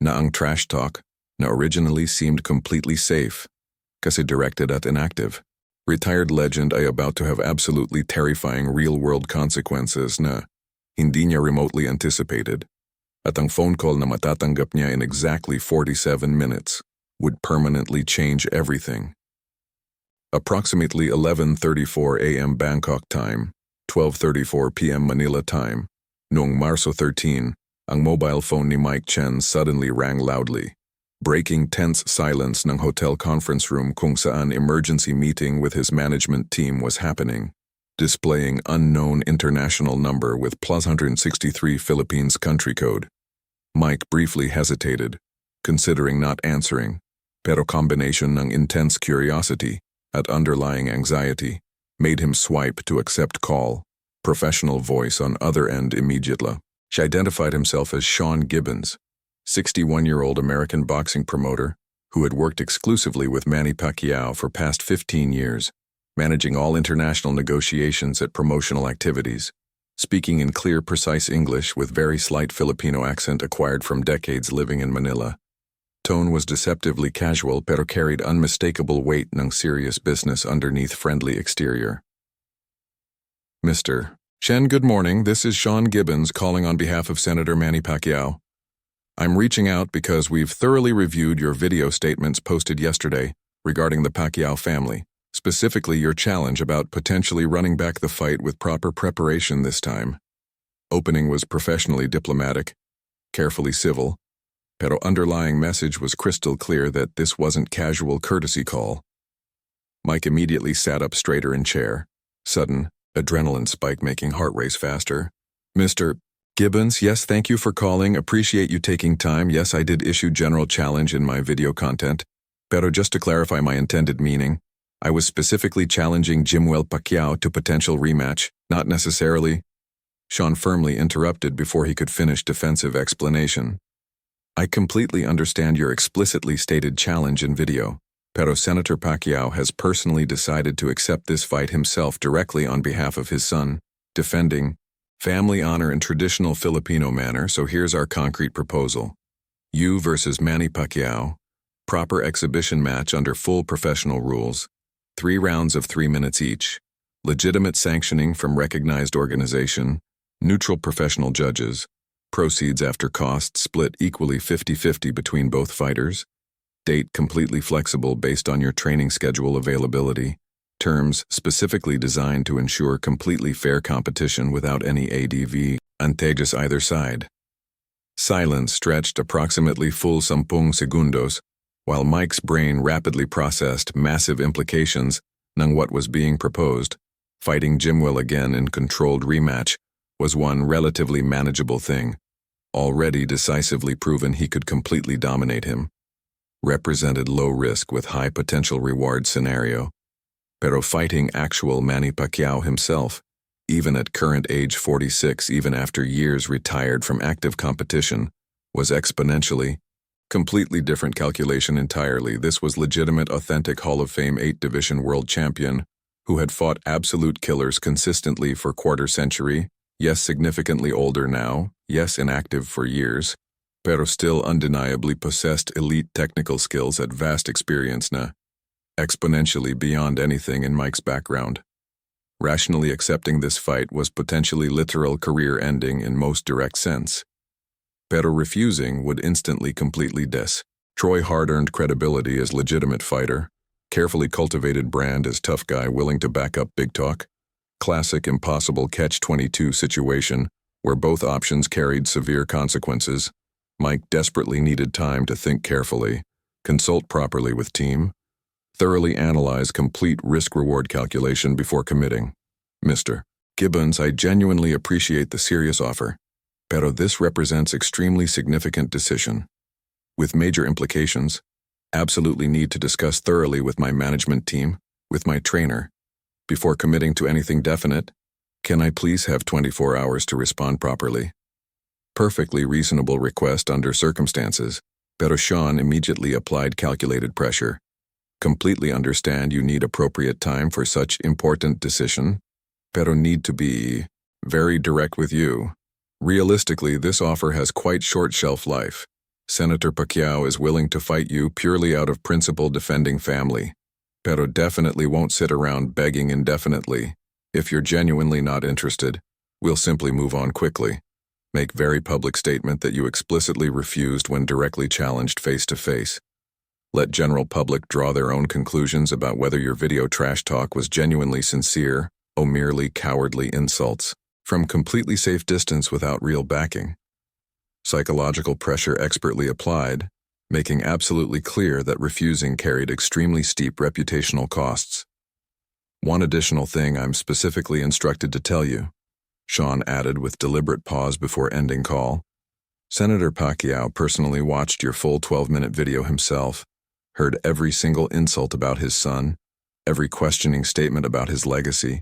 na ang trash talk na originally seemed completely safe kasi directed at inactive retired legend ay about to have absolutely terrifying real-world consequences na hindi niya remotely anticipated, at ang phone call na matatanggap niya in exactly 47 minutes would permanently change everything. Approximately 11:34 a.m. Bangkok time, 12:34 p.m. Manila time, noong Marso 13, ang mobile phone ni Mike Chen suddenly rang loudly, breaking tense silence ng hotel conference room kung saan emergency meeting with his management team was happening, displaying unknown international number with +163 Philippines country code. Mike briefly hesitated, considering not answering, pero combination ng intense curiosity at underlying anxiety made him swipe to accept call. Professional voice on other end immediately. She identified himself as Sean Gibbons, 61-year-old American boxing promoter who had worked exclusively with Manny Pacquiao for past 15 years, managing all international negotiations at promotional activities, speaking in clear, precise English with very slight Filipino accent acquired from decades living in Manila. Tone was deceptively casual pero carried unmistakable weight ng serious business underneath friendly exterior. Mr. Chen, good morning. This is Sean Gibbons calling on behalf of Senator Manny Pacquiao. I'm reaching out because we've thoroughly reviewed your video statements posted yesterday regarding the Pacquiao family, specifically your challenge about potentially running back the fight with proper preparation this time. Opening was professionally diplomatic, carefully civil, pero underlying message was crystal clear that this wasn't casual courtesy call. Mike immediately sat up straighter in chair, sudden adrenaline spike making heart race faster. Mr. Gibbons, yes, thank you for calling. Appreciate you taking time. Yes, I did issue general challenge in my video content. Pero just to clarify my intended meaning, I was specifically challenging Jimuel Pacquiao to potential rematch, not necessarily. Sean firmly interrupted before he could finish defensive explanation. I completely understand your explicitly stated challenge in video, pero Senator Pacquiao has personally decided to accept this fight himself directly on behalf of his son, defending family honor in traditional Filipino manner, so here's our concrete proposal. You versus Manny Pacquiao, proper exhibition match under full professional rules, 3 rounds of 3 minutes each, legitimate sanctioning from recognized organization, neutral professional judges, proceeds after costs split equally 50-50 between both fighters, date completely flexible based on your training schedule availability, terms specifically designed to ensure completely fair competition without any ADV advantageous either side. Silence stretched approximately full 10 segundos, while Mike's brain rapidly processed massive implications ng what was being proposed. Fighting Jimuel again in controlled rematch was one relatively manageable thing, already decisively proven he could completely dominate him. Represented low risk with high potential reward scenario. Pero fighting actual Manny Pacquiao himself, even at current age 46, even after years retired from active competition, was exponentially, completely different calculation entirely. This was legitimate, authentic Hall of Fame 8-division world champion who had fought absolute killers consistently for quarter century, yes, significantly older now, yes, inactive for years, pero still undeniably possessed elite technical skills at vast experience na, exponentially beyond anything in Mike's background. Rationally accepting this fight was potentially literal career ending in most direct sense. Pero refusing would instantly completely destroy hard-earned credibility as legitimate fighter, carefully cultivated brand as tough guy willing to back up big talk, classic impossible catch-22 situation where both options carried severe consequences. Mike desperately needed time to think carefully, consult properly with team, thoroughly analyze complete risk-reward calculation before committing. Mr. Gibbons, I genuinely appreciate the serious offer, pero this represents extremely significant decision. With major implications, absolutely need to discuss thoroughly with my management team, with my trainer. Before committing to anything definite, can I please have 24 hours to respond properly? Perfectly reasonable request under circumstances, pero Sean immediately applied calculated pressure. Completely understand you need appropriate time for such important decision, pero need to be very direct with you. Realistically, this offer has quite short shelf life. Senator Pacquiao is willing to fight you purely out of principle defending family, pero definitely won't sit around begging indefinitely. If you're genuinely not interested, we'll simply move on quickly. Make very public statement that you explicitly refused when directly challenged face-to-face. Let general public draw their own conclusions about whether your video trash talk was genuinely sincere or merely cowardly insults from completely safe distance without real backing. Psychological pressure expertly applied, making absolutely clear that refusing carried extremely steep reputational costs. One additional thing I'm specifically instructed to tell you, Sean added with deliberate pause before ending call. Senator Pacquiao personally watched your full 12-minute video himself, heard every single insult about his son, every questioning statement about his legacy,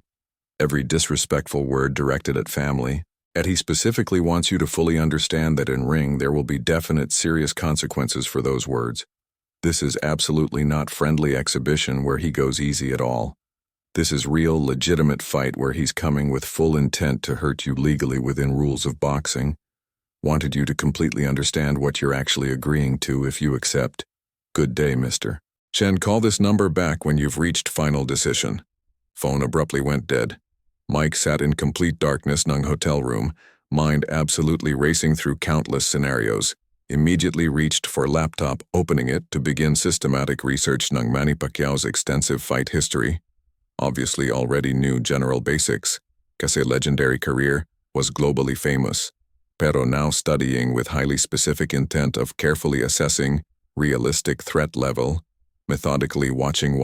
every disrespectful word directed at family, and he specifically wants you to fully understand that in ring there will be definite serious consequences for those words. This is absolutely not friendly exhibition where he goes easy at all. This is real, legitimate fight where he's coming with full intent to hurt you legally within rules of boxing. Wanted you to completely understand what you're actually agreeing to if you accept. Good day, mister. Chen, call this number back when you've reached final decision. Phone abruptly went dead. Mike sat in complete darkness ng hotel room, mind absolutely racing through countless scenarios. Immediately reached for laptop, opening it to begin systematic research ng Manny Pacquiao's extensive fight history. Obviously already knew general basics, kasi legendary career was globally famous, pero now studying with highly specific intent of carefully assessing realistic threat level, methodically watching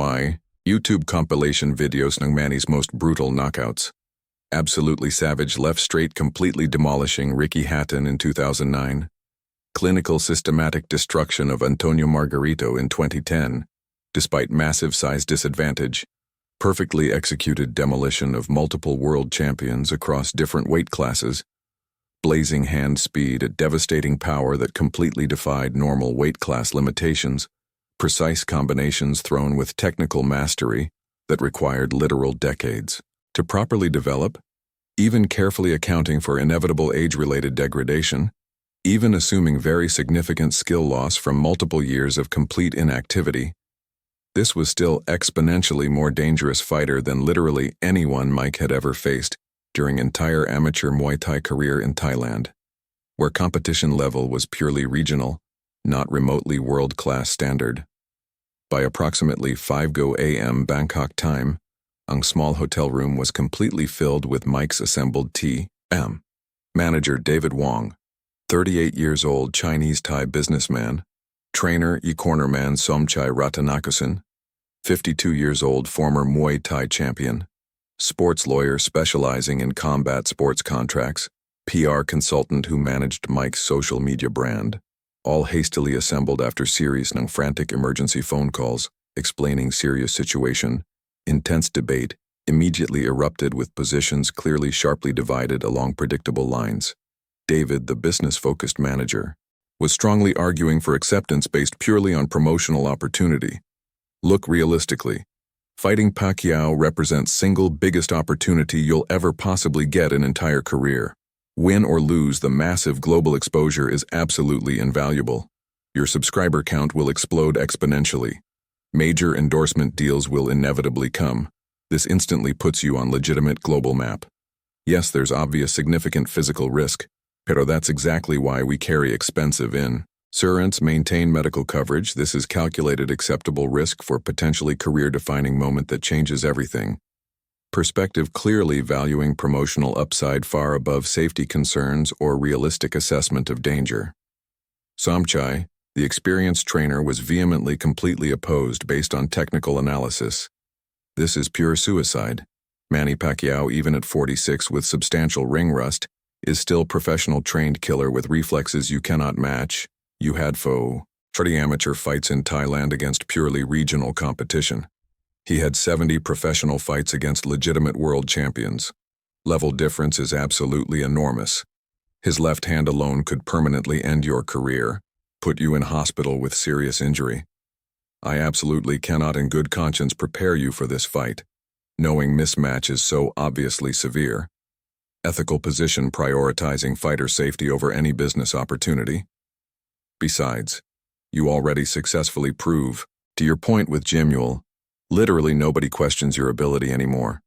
YouTube compilation videos ng Manny's most brutal knockouts. Absolutely savage left straight completely demolishing Ricky Hatton in 2009. Clinical systematic destruction of Antonio Margarito in 2010, despite massive size disadvantage. Perfectly executed demolition of multiple world champions across different weight classes. Blazing hand speed at devastating power that completely defied normal weight class limitations. Precise combinations thrown with technical mastery that required literal decades to properly develop, even carefully accounting for inevitable age-related degradation, even assuming very significant skill loss from multiple years of complete inactivity. This was still exponentially more dangerous fighter than literally anyone Mike had ever faced during entire amateur Muay Thai career in Thailand, where competition level was purely regional, not remotely world-class standard. By approximately 5:00 a.m. Bangkok time, ang small hotel room was completely filled with Mike's assembled T.M. Manager David Wong, 38 years old Chinese-Thai businessman, trainer cornerman Somchai Ratanakusan, 52 years old former Muay Thai champion, sports lawyer specializing in combat sports contracts, PR consultant who managed Mike's social media brand, all hastily assembled after series ng frantic emergency phone calls, explaining serious situation. Intense debate immediately erupted with positions clearly sharply divided along predictable lines. David, the business-focused manager, was strongly arguing for acceptance based purely on promotional opportunity. Look realistically. Fighting Pacquiao represents single biggest opportunity you'll ever possibly get an entire career. Win or lose, the massive global exposure is absolutely invaluable. Your subscriber count will explode exponentially. Major endorsement deals will inevitably come. This instantly puts you on legitimate global map. Yes, there's obvious significant physical risk, pero that's exactly why we carry expensive insurance, maintain medical coverage. This is calculated acceptable risk for potentially career-defining moment that changes everything. Perspective clearly valuing promotional upside far above safety concerns or realistic assessment of danger. Somchai, the experienced trainer, was vehemently completely opposed based on technical analysis. This is pure suicide. Manny Pacquiao, even at 46 with substantial ring rust, is still professional trained killer with reflexes you cannot match. You had 40 amateur fights in Thailand against purely regional competition. He had 70 professional fights against legitimate world champions. Level difference is absolutely enormous. His left hand alone could permanently end your career, put you in hospital with serious injury. I absolutely cannot in good conscience prepare you for this fight, knowing mismatch is so obviously severe. Ethical position prioritizing fighter safety over any business opportunity. Besides, you already successfully prove, to your point with Jimuel, literally nobody questions your ability anymore.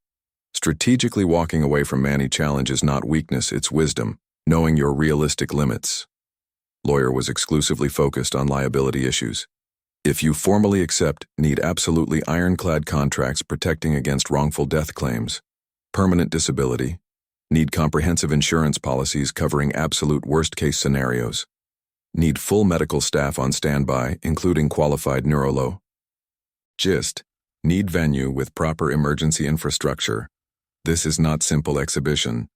Strategically walking away from Manny challenge is not weakness, it's wisdom, knowing your realistic limits. Lawyer was exclusively focused on liability issues. If you formally accept, need absolutely ironclad contracts protecting against wrongful death claims, permanent disability, need comprehensive insurance policies covering absolute worst-case scenarios, need full medical staff on standby, including qualified neurolo. Gist, need venue with proper emergency infrastructure. This is not simple exhibition.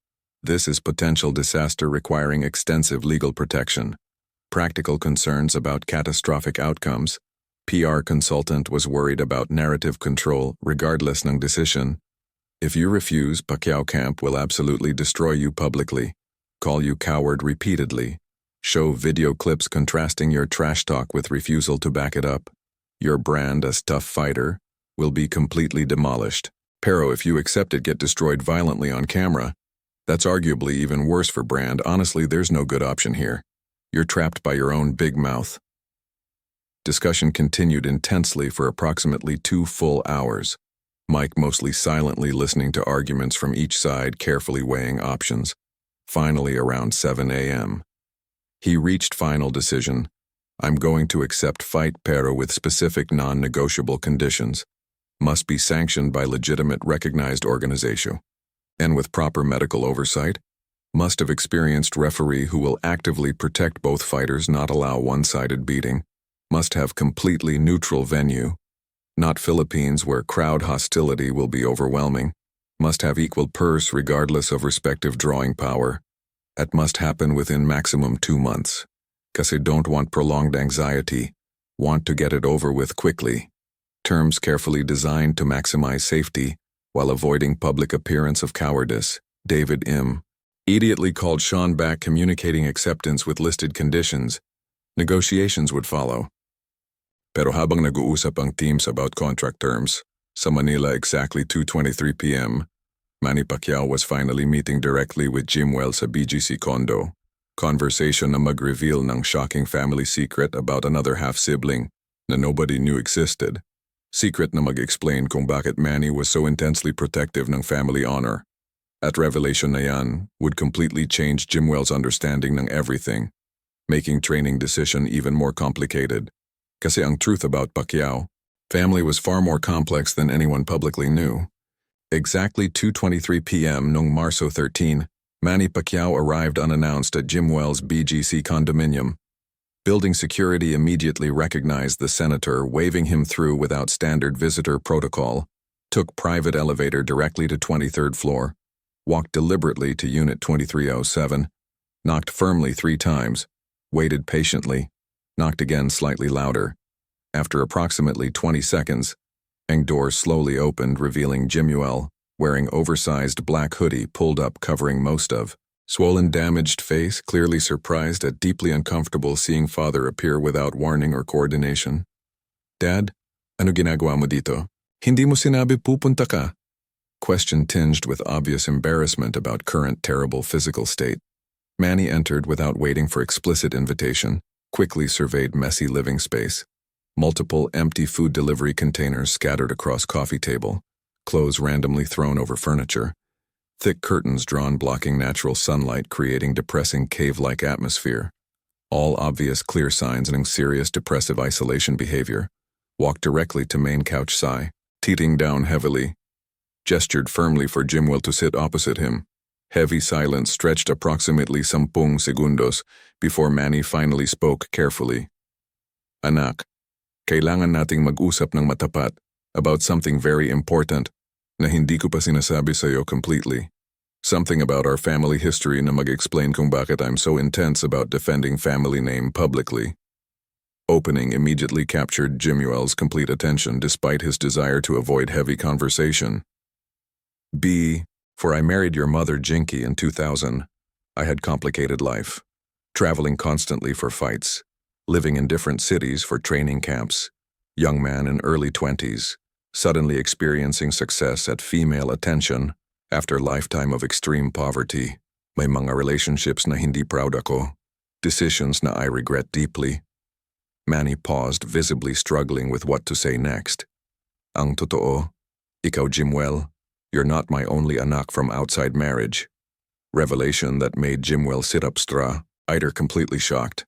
This is potential disaster requiring extensive legal protection. Practical concerns about catastrophic outcomes. PR consultant was worried about narrative control regardless ng decision. If you refuse, Pacquiao camp will absolutely destroy you publicly, call you coward repeatedly, show video clips contrasting your trash talk with refusal to back it up. Your brand as tough fighter will be completely demolished. Pero if you accept it, get destroyed violently on camera. That's arguably even worse for brand. Honestly, there's no good option here. You're trapped by your own big mouth. Discussion continued intensely for approximately 2 full hours. Mike mostly silently listening to arguments from each side, carefully weighing options. Finally, around 7 a.m., he reached final decision. I'm going to accept fight, pero with specific non-negotiable conditions. Must be sanctioned by legitimate recognized organization. And with proper medical oversight. Must have experienced referee who will actively protect both fighters, not allow one-sided beating. Must have completely neutral venue. Not Philippines where crowd hostility will be overwhelming. Must have equal purse regardless of respective drawing power. It must happen within maximum 2 months. Kasi don't want prolonged anxiety. Want to get it over with quickly. Terms carefully designed to maximize safety while avoiding public appearance of cowardice. David M. immediately called Sean back, communicating acceptance with listed conditions. Negotiations would follow. Pero habang nag-uusap ang teams about contract terms, sa Manila exactly 2:23 p.m., Manny Pacquiao was finally meeting directly with Jimuel sa BGC condo. Conversation na mag-reveal ng shocking family secret about another half-sibling na nobody knew existed. Secret na mag-explain kung bakit Manny was so intensely protective ng family honor. At revelation na yan would completely change Jimuel's understanding ng everything, making training decision even more complicated. Kasi ang truth about Pacquiao, family was far more complex than anyone publicly knew. Exactly 2:23 p.m. noong Marso 13, Manny Pacquiao arrived unannounced at Jimuel's BGC condominium. Building security immediately recognized the senator, waving him through without standard visitor protocol, took private elevator directly to 23rd floor, walked deliberately to unit 2307, knocked firmly 3 times, waited patiently, knocked again slightly louder. After approximately 20 seconds, ang door slowly opened, revealing Jimuel, wearing oversized black hoodie pulled up covering most of swollen, damaged face, clearly surprised at deeply uncomfortable seeing father appear without warning or coordination. Dad, ano ginagawa mo dito? Hindi mo sinabi pupunta ka? Question tinged with obvious embarrassment about current terrible physical state. Manny entered without waiting for explicit invitation, quickly surveyed messy living space. Multiple empty food delivery containers scattered across coffee table, clothes randomly thrown over furniture, thick curtains drawn blocking natural sunlight, creating depressing cave-like atmosphere. All obvious clear signs ng serious depressive isolation behavior. Walked directly to main couch sigh, teeting down heavily. Gestured firmly for Jimuel to sit opposite him. Heavy silence stretched approximately 10 segundos before Manny finally spoke carefully. Anak, kailangan nating mag-usap ng matapat about something very important na hindi ko pa sinasabi sa'yo completely. Something about our family history na mag-explain kung bakit I'm so intense about defending family name publicly. Opening immediately captured Jimuel's complete attention despite his desire to avoid heavy conversation. B. For I married your mother Jinkee in 2000. I had complicated life, traveling constantly for fights, living in different cities for training camps, young man in early 20s, suddenly experiencing success at female attention after lifetime of extreme poverty. May mga relationships na hindi proud ako, decisions na I regret deeply. Manny paused, visibly struggling with what to say next. Ang totoo, ikaw Jimuel, you're not my only anak from outside marriage. Revelation that made Jimuel sit up straight, either completely shocked.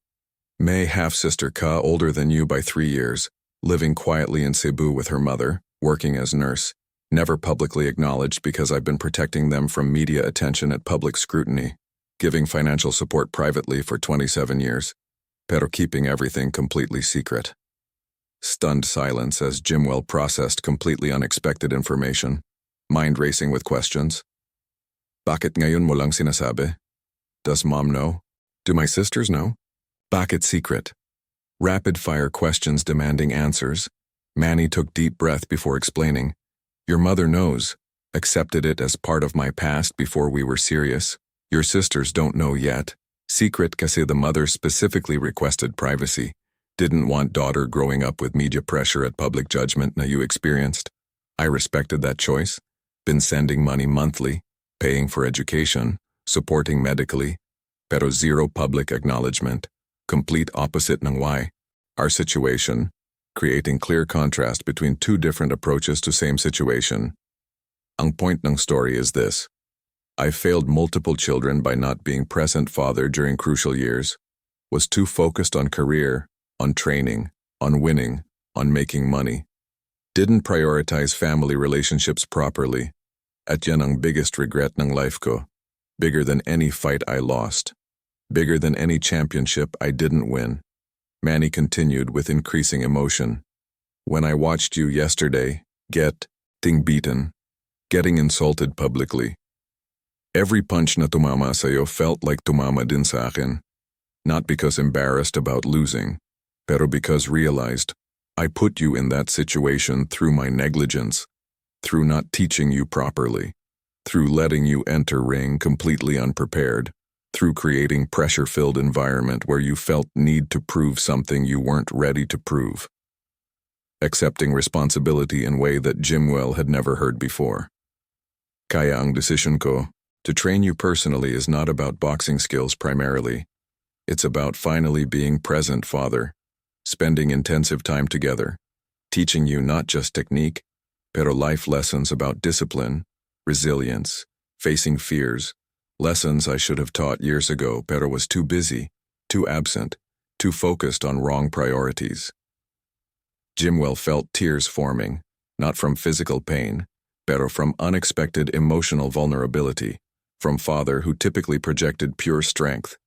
May half-sister ka, older than you by 3 years, living quietly in Cebu with her mother, working as nurse, never publicly acknowledged because I've been protecting them from media attention at public scrutiny, giving financial support privately for 27 years, pero keeping everything completely secret. Stunned silence as Jimuel processed completely unexpected information, mind racing with questions. Bakit ngayon mo lang sinasabi? Does mom know? Do my sisters know? Bakit secret? Rapid-fire questions demanding answers. Manny took deep breath before explaining. Your mother knows. Accepted it as part of my past before we were serious. Your sisters don't know yet. Secret kasi the mother specifically requested privacy. Didn't want daughter growing up with media pressure at public judgment na you experienced. I respected that choice. Been sending money monthly, paying for education, supporting medically, pero zero public acknowledgement. Complete opposite ng why. Our situation, creating clear contrast between two different approaches to same situation. Ang point ng story is this. I failed multiple children by not being present father during crucial years, was too focused on career, on training, on winning, on making money. Didn't prioritize family relationships properly. At yan ang biggest regret ng life ko. Bigger than any fight I lost. Bigger than any championship I didn't win. Manny continued with increasing emotion. When I watched you yesterday, getting beaten, getting insulted publicly. Every punch na tumama sa'yo felt like tumama din sa akin. Not because embarrassed about losing, pero because realized I put you in that situation through my negligence, through not teaching you properly, through letting you enter ring completely unprepared, through creating pressure-filled environment where you felt need to prove something you weren't ready to prove. Accepting responsibility in a way that Jimuel had never heard before. Kaya ang decision ko, to train you personally is not about boxing skills primarily. It's about finally being present, father, spending intensive time together, teaching you not just technique, pero life lessons about discipline, resilience, facing fears, lessons I should have taught years ago pero was too busy, too absent, too focused on wrong priorities. Jimuel felt tears forming, not from physical pain, pero from unexpected emotional vulnerability, from father who typically projected pure strength.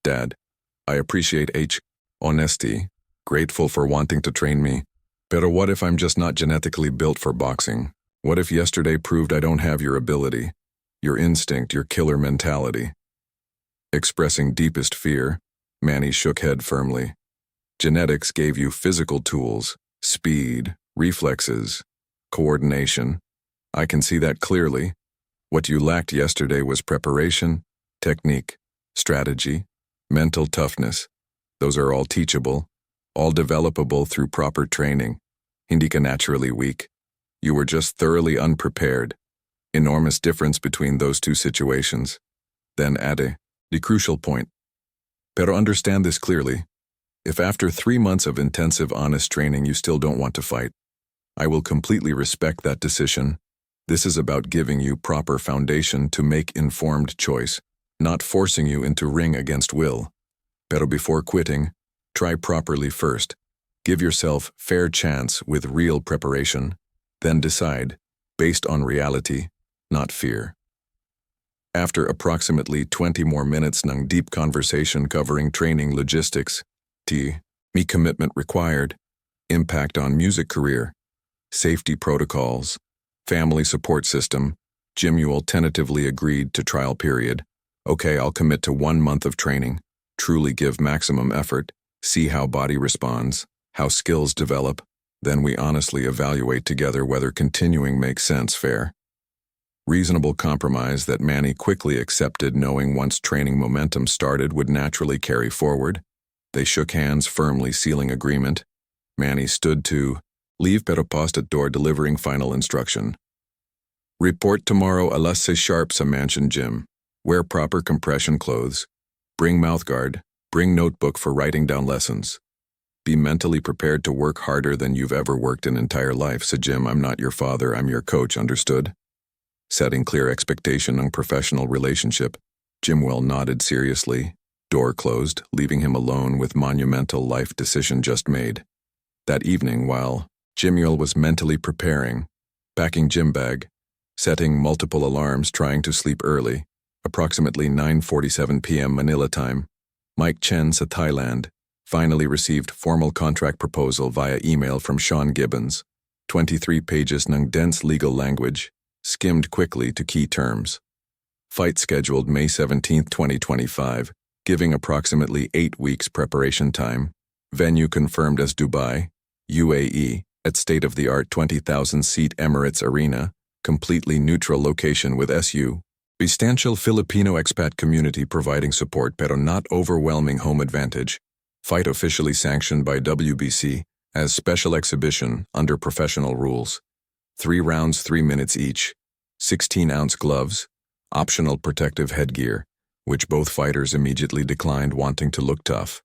Dad, I appreciate honesty, grateful for wanting to train me, pero what if I'm just not genetically built for boxing? What if yesterday proved I don't have your ability, your instinct, your killer mentality? Expressing deepest fear, Manny shook head firmly. Genetics gave you physical tools, speed, reflexes, coordination. I can see that clearly. What you lacked yesterday was preparation, technique, strategy, mental toughness. Those are all teachable, all developable through proper training. Hindi ka naturally weak. You were just thoroughly unprepared. Enormous difference between those two situations. Then ade, the crucial point. Pero understand this clearly. If after 3 months of intensive honest training you still don't want to fight, I will completely respect that decision. This is about giving you proper foundation to make informed choice, not forcing you into ring against will. Pero before quitting, try properly first. Give yourself fair chance with real preparation. Then decide, based on reality, not fear. After approximately 20 more minutes ng deep conversation covering training logistics, me commitment required, impact on music career, safety protocols, family support system, Jimuel tentatively agreed to trial period. Okay, I'll commit to 1 month of training, truly give maximum effort, see how body responds, how skills develop, then we honestly evaluate together whether continuing makes sense. Fair. Reasonable compromise that Manny quickly accepted, knowing once training momentum started would naturally carry forward. They shook hands, firmly sealing agreement. Manny stood to leave pero paused at door, delivering final instruction. Report tomorrow alas 6 sharp sa mansion gym. Wear proper compression clothes. Bring mouthguard. Bring notebook for writing down lessons. Be mentally prepared to work harder than you've ever worked in entire life. Sa gym, I'm not your father, I'm your coach, understood? Setting clear expectation ng professional relationship, Jimuel nodded seriously. Door closed, leaving him alone with monumental life decision just made. That evening, while Jimuel was mentally preparing, packing gym bag, setting multiple alarms, trying to sleep early, approximately 9:47 p.m. Manila time, Mike Chen sa Thailand finally received formal contract proposal via email from Sean Gibbons. 23 pages ng dense legal language, skimmed quickly to key terms. Fight scheduled May 17, 2025, giving approximately 8 weeks preparation time. Venue confirmed as Dubai, UAE, at state-of-the-art 20,000-seat Emirates Arena, completely neutral location with substantial Filipino expat community providing support pero not overwhelming home advantage. Fight officially sanctioned by WBC as special exhibition under professional rules. 3 rounds, 3 minutes each. 16-ounce gloves, optional protective headgear, which both fighters immediately declined, wanting to look tough.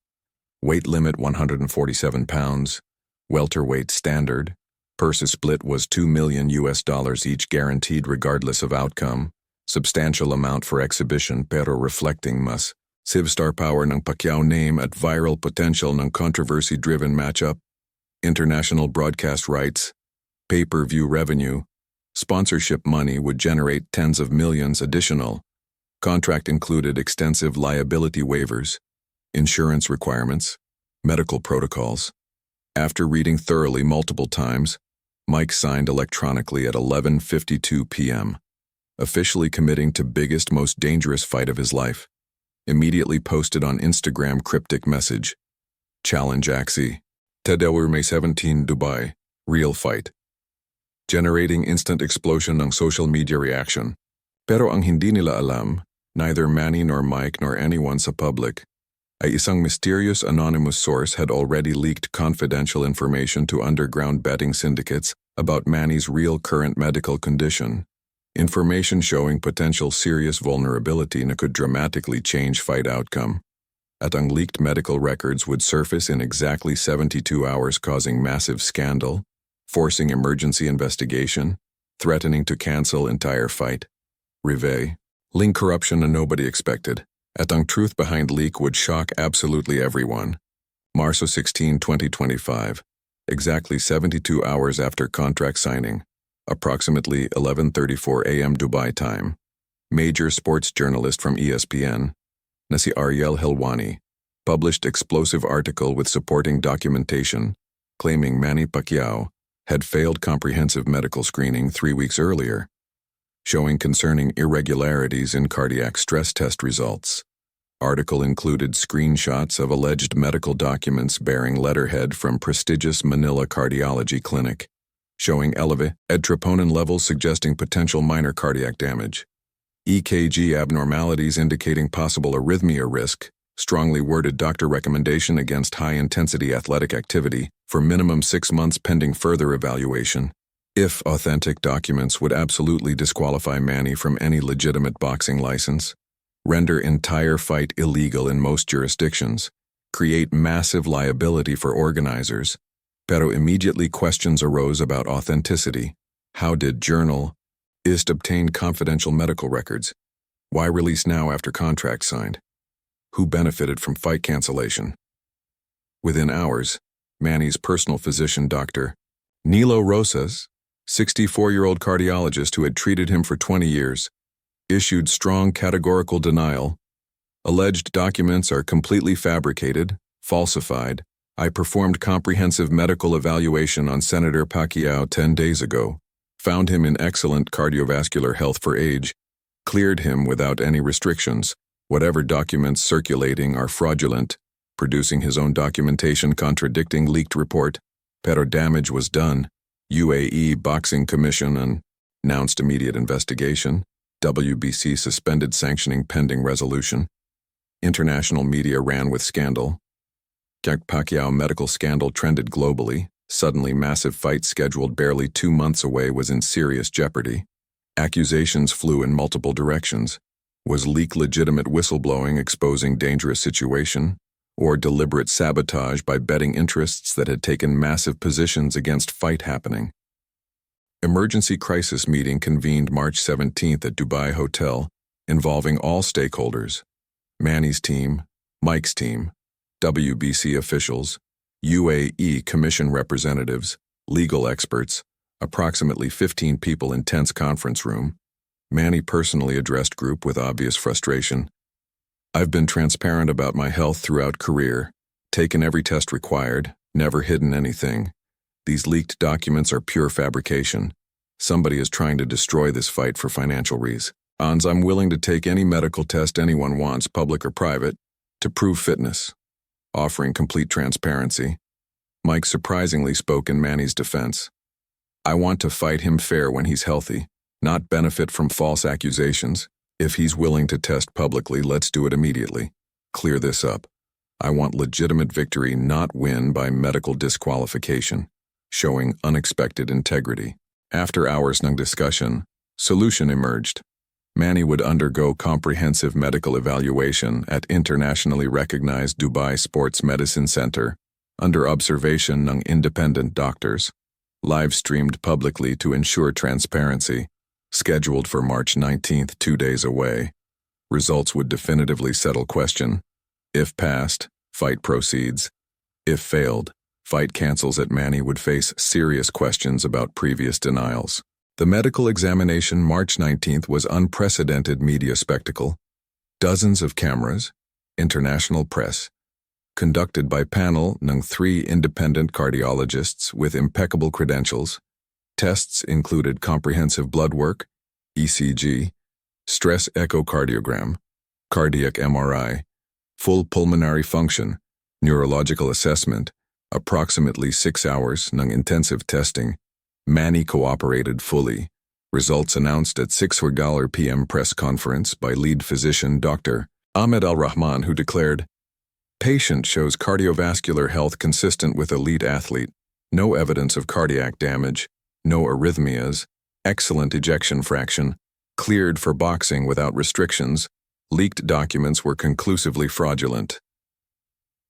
Weight limit 147 pounds. Welterweight standard. Purse split was $2 million each guaranteed regardless of outcome. Substantial amount for exhibition pero reflecting mas star power ng Pacquiao name at viral potential ng controversy-driven matchup. International broadcast rights, pay-per-view revenue, sponsorship money would generate tens of millions additional. Contract included extensive liability waivers, insurance requirements, medical protocols. After reading thoroughly multiple times, Mike signed electronically at 11:52 p.m., officially committing to biggest, most dangerous fight of his life. Immediately posted on Instagram cryptic message. Challenge Axie. Tadawur May 17 Dubai. Real fight. Generating instant explosion ng social media reaction. Pero ang hindi nila alam, neither Manny nor Mike nor anyone sa public, ay isang mysterious anonymous source had already leaked confidential information to underground betting syndicates about Manny's real current medical condition. Information showing potential serious vulnerability na could dramatically change fight outcome. At ang leaked medical records would surface in exactly 72 hours, causing massive scandal, forcing emergency investigation, threatening to cancel entire fight. Rive. Link corruption na nobody expected. At ang truth behind leak would shock absolutely everyone. Marso 16, 2025. Exactly 72 hours after contract signing. Approximately 11:34 a.m. Dubai time. Major sports journalist from ESPN, na si Ariel Helwani, published explosive article with supporting documentation claiming Manny Pacquiao had failed comprehensive medical screening 3 weeks earlier, showing concerning irregularities in cardiac stress test results. Article included screenshots of alleged medical documents bearing letterhead from prestigious Manila cardiology clinic, showing elevated troponin levels suggesting potential minor cardiac damage. EKG abnormalities indicating possible arrhythmia risk, strongly worded doctor recommendation against high-intensity athletic activity for minimum 6 months pending further evaluation. If authentic documents would absolutely disqualify Manny from any legitimate boxing license, render entire fight illegal in most jurisdictions, create massive liability for organizers. Pero immediately questions arose about authenticity. How did journalist obtain confidential medical records? Why release now after contract signed? Who benefited from fight cancellation? Within hours, Manny's personal physician, Dr. Nilo Rosas, 64-year-old cardiologist who had treated him for 20 years, issued strong categorical denial. Alleged documents are completely fabricated, falsified. I performed comprehensive medical evaluation on Senator Pacquiao 10 days ago, found him in excellent cardiovascular health for age, cleared him without any restrictions. Whatever documents circulating are fraudulent, producing his own documentation contradicting leaked report. Pero damage was done. UAE Boxing Commission announced immediate investigation. WBC suspended sanctioning pending resolution. International media ran with scandal. Pacquiao medical scandal trended globally. Suddenly, massive fight scheduled barely 2 months away was in serious jeopardy. Accusations flew in multiple directions. Was leak legitimate whistleblowing exposing dangerous situation, or deliberate sabotage by betting interests that had taken massive positions against fight happening? Emergency crisis meeting convened March 17th at Dubai Hotel, involving all stakeholders: Manny's team, Mike's team, WBC officials, UAE commission representatives, legal experts, approximately 15 people in tense conference room. Manny personally addressed group with obvious frustration. I've been transparent about my health throughout career, taken every test required, never hidden anything. These leaked documents are pure fabrication. Somebody is trying to destroy this fight for financial reasons. I'm willing to take any medical test anyone wants, public or private, to prove fitness, offering complete transparency. Mike surprisingly spoke in Manny's defense. I want to fight him fair when he's healthy, not benefit from false accusations. If he's willing to test publicly, let's do it immediately. Clear this up. I want legitimate victory, not win by medical disqualification, showing unexpected integrity. After hours ng discussion, solution emerged. Manny would undergo comprehensive medical evaluation at internationally recognized Dubai Sports Medicine Center under observation ng independent doctors, live-streamed publicly to ensure transparency, scheduled for March 19th, 2 days away. Results would definitively settle question. If passed, fight proceeds. If failed, fight cancels at Manny would face serious questions about previous denials. The medical examination March 19th was unprecedented media spectacle. Dozens of cameras, international press, conducted by panel ng 3 independent cardiologists with impeccable credentials. Tests included comprehensive blood work, ECG, stress echocardiogram, cardiac MRI, full pulmonary function, neurological assessment, approximately 6 hours ng intensive testing. Manny cooperated fully. Results announced at 6:00 p.m. press conference by lead physician Dr. Ahmed Al-Rahman, who declared, patient shows cardiovascular health consistent with elite athlete, no evidence of cardiac damage, no arrhythmias, excellent ejection fraction, cleared for boxing without restrictions. Leaked documents were conclusively fraudulent.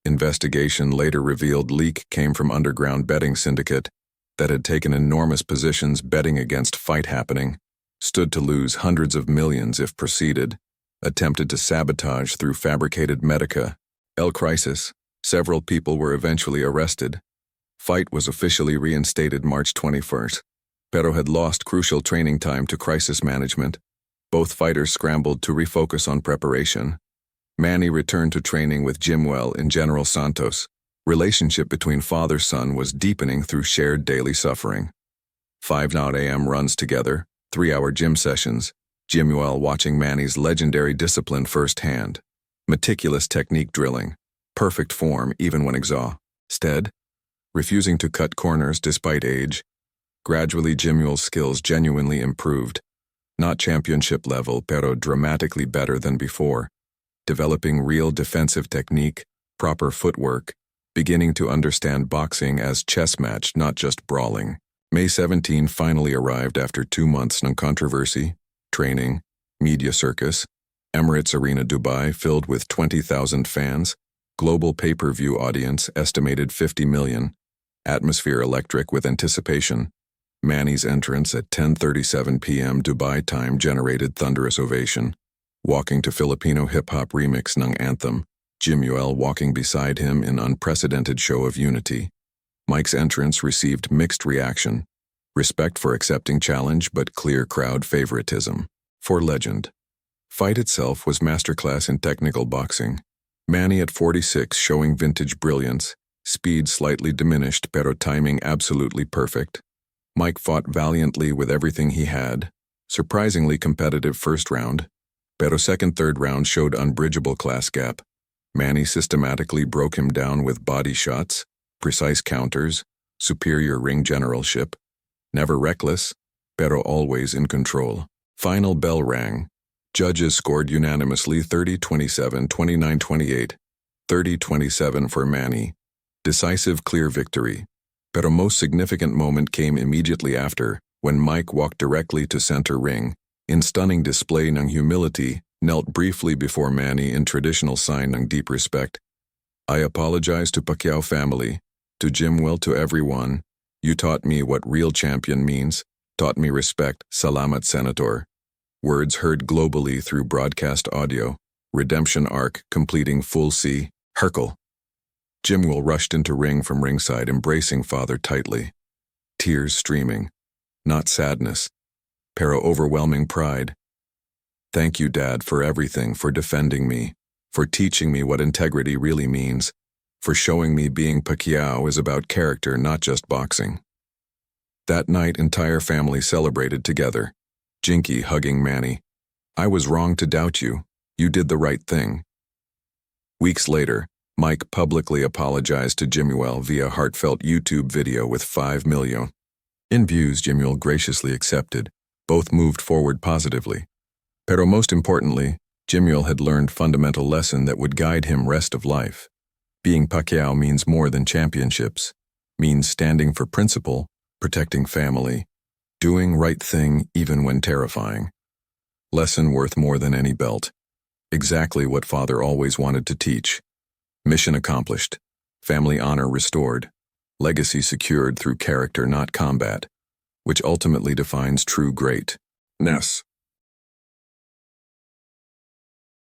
Investigation later revealed leak came from underground betting syndicate that had taken enormous positions betting against fight happening, stood to lose hundreds of millions if proceeded, attempted to sabotage through fabricated medica. Crisis. Several people were eventually arrested. Fight was officially reinstated March 21st, pero had lost crucial training time to crisis management. Both fighters scrambled to refocus on preparation. Manny returned to training with Jimuel in General Santos. Relationship between father-son was deepening through shared daily suffering. 5 a.m. runs together, 3-hour gym sessions, Jimuel watching Manny's legendary discipline firsthand. Meticulous technique drilling, perfect form even when exhausted, refusing to cut corners despite age. Gradually Jimuel's skills genuinely improved, not championship level pero dramatically better than before, developing real defensive technique, proper footwork, beginning to understand boxing as chess match, not just brawling. May 17 finally arrived after 2 months ng controversy, training, media circus, Emirates Arena Dubai filled with 20,000 fans, global pay-per-view audience estimated 50 million, atmosphere electric with anticipation. Manny's entrance at 10:37 p.m. Dubai time generated thunderous ovation. Walking to Filipino hip-hop remix ng anthem, Jimuel walking beside him in unprecedented show of unity. Mike's entrance received mixed reaction, respect for accepting challenge but clear crowd favoritism. For legend. Fight itself was masterclass in technical boxing. Manny at 46 showing vintage brilliance, speed slightly diminished pero timing absolutely perfect. Mike fought valiantly with everything he had, surprisingly competitive first round, pero second-third round showed unbridgeable class gap. Manny systematically broke him down with body shots, precise counters, superior ring generalship. Never reckless, pero always in control. Final bell rang. Judges scored unanimously 30-27, 29-28, 30-27 for Manny. Decisive clear victory. Pero most significant moment came immediately after, when Mike walked directly to center ring, in stunning display ng humility, knelt briefly before Manny in traditional sign ng deep respect. I apologize to Pacquiao family, to Jimuel, to everyone. You taught me what real champion means, taught me respect, salamat senator. Words heard globally through broadcast audio, redemption arc completing full C, Hercule. Jimuel rushed into ring from ringside, embracing father tightly. Tears streaming. Not sadness, pero overwhelming pride. Thank you, Dad, for everything, for defending me, for teaching me what integrity really means, for showing me being Pacquiao is about character, not just boxing. That night, entire family celebrated together. Jinkee hugging Manny. I was wrong to doubt you. You did the right thing. Weeks later, Mike publicly apologized to Jimuel via heartfelt YouTube video with 5 million in views. Jimuel graciously accepted. Both moved forward positively. Pero most importantly, Jimuel had learned fundamental lesson that would guide him rest of life. Being Pacquiao means more than championships, means standing for principle, protecting family, doing right thing even when terrifying. Lesson worth more than any belt. Exactly what father always wanted to teach. Mission accomplished. Family honor restored. Legacy secured through character, not combat, which ultimately defines true greatness.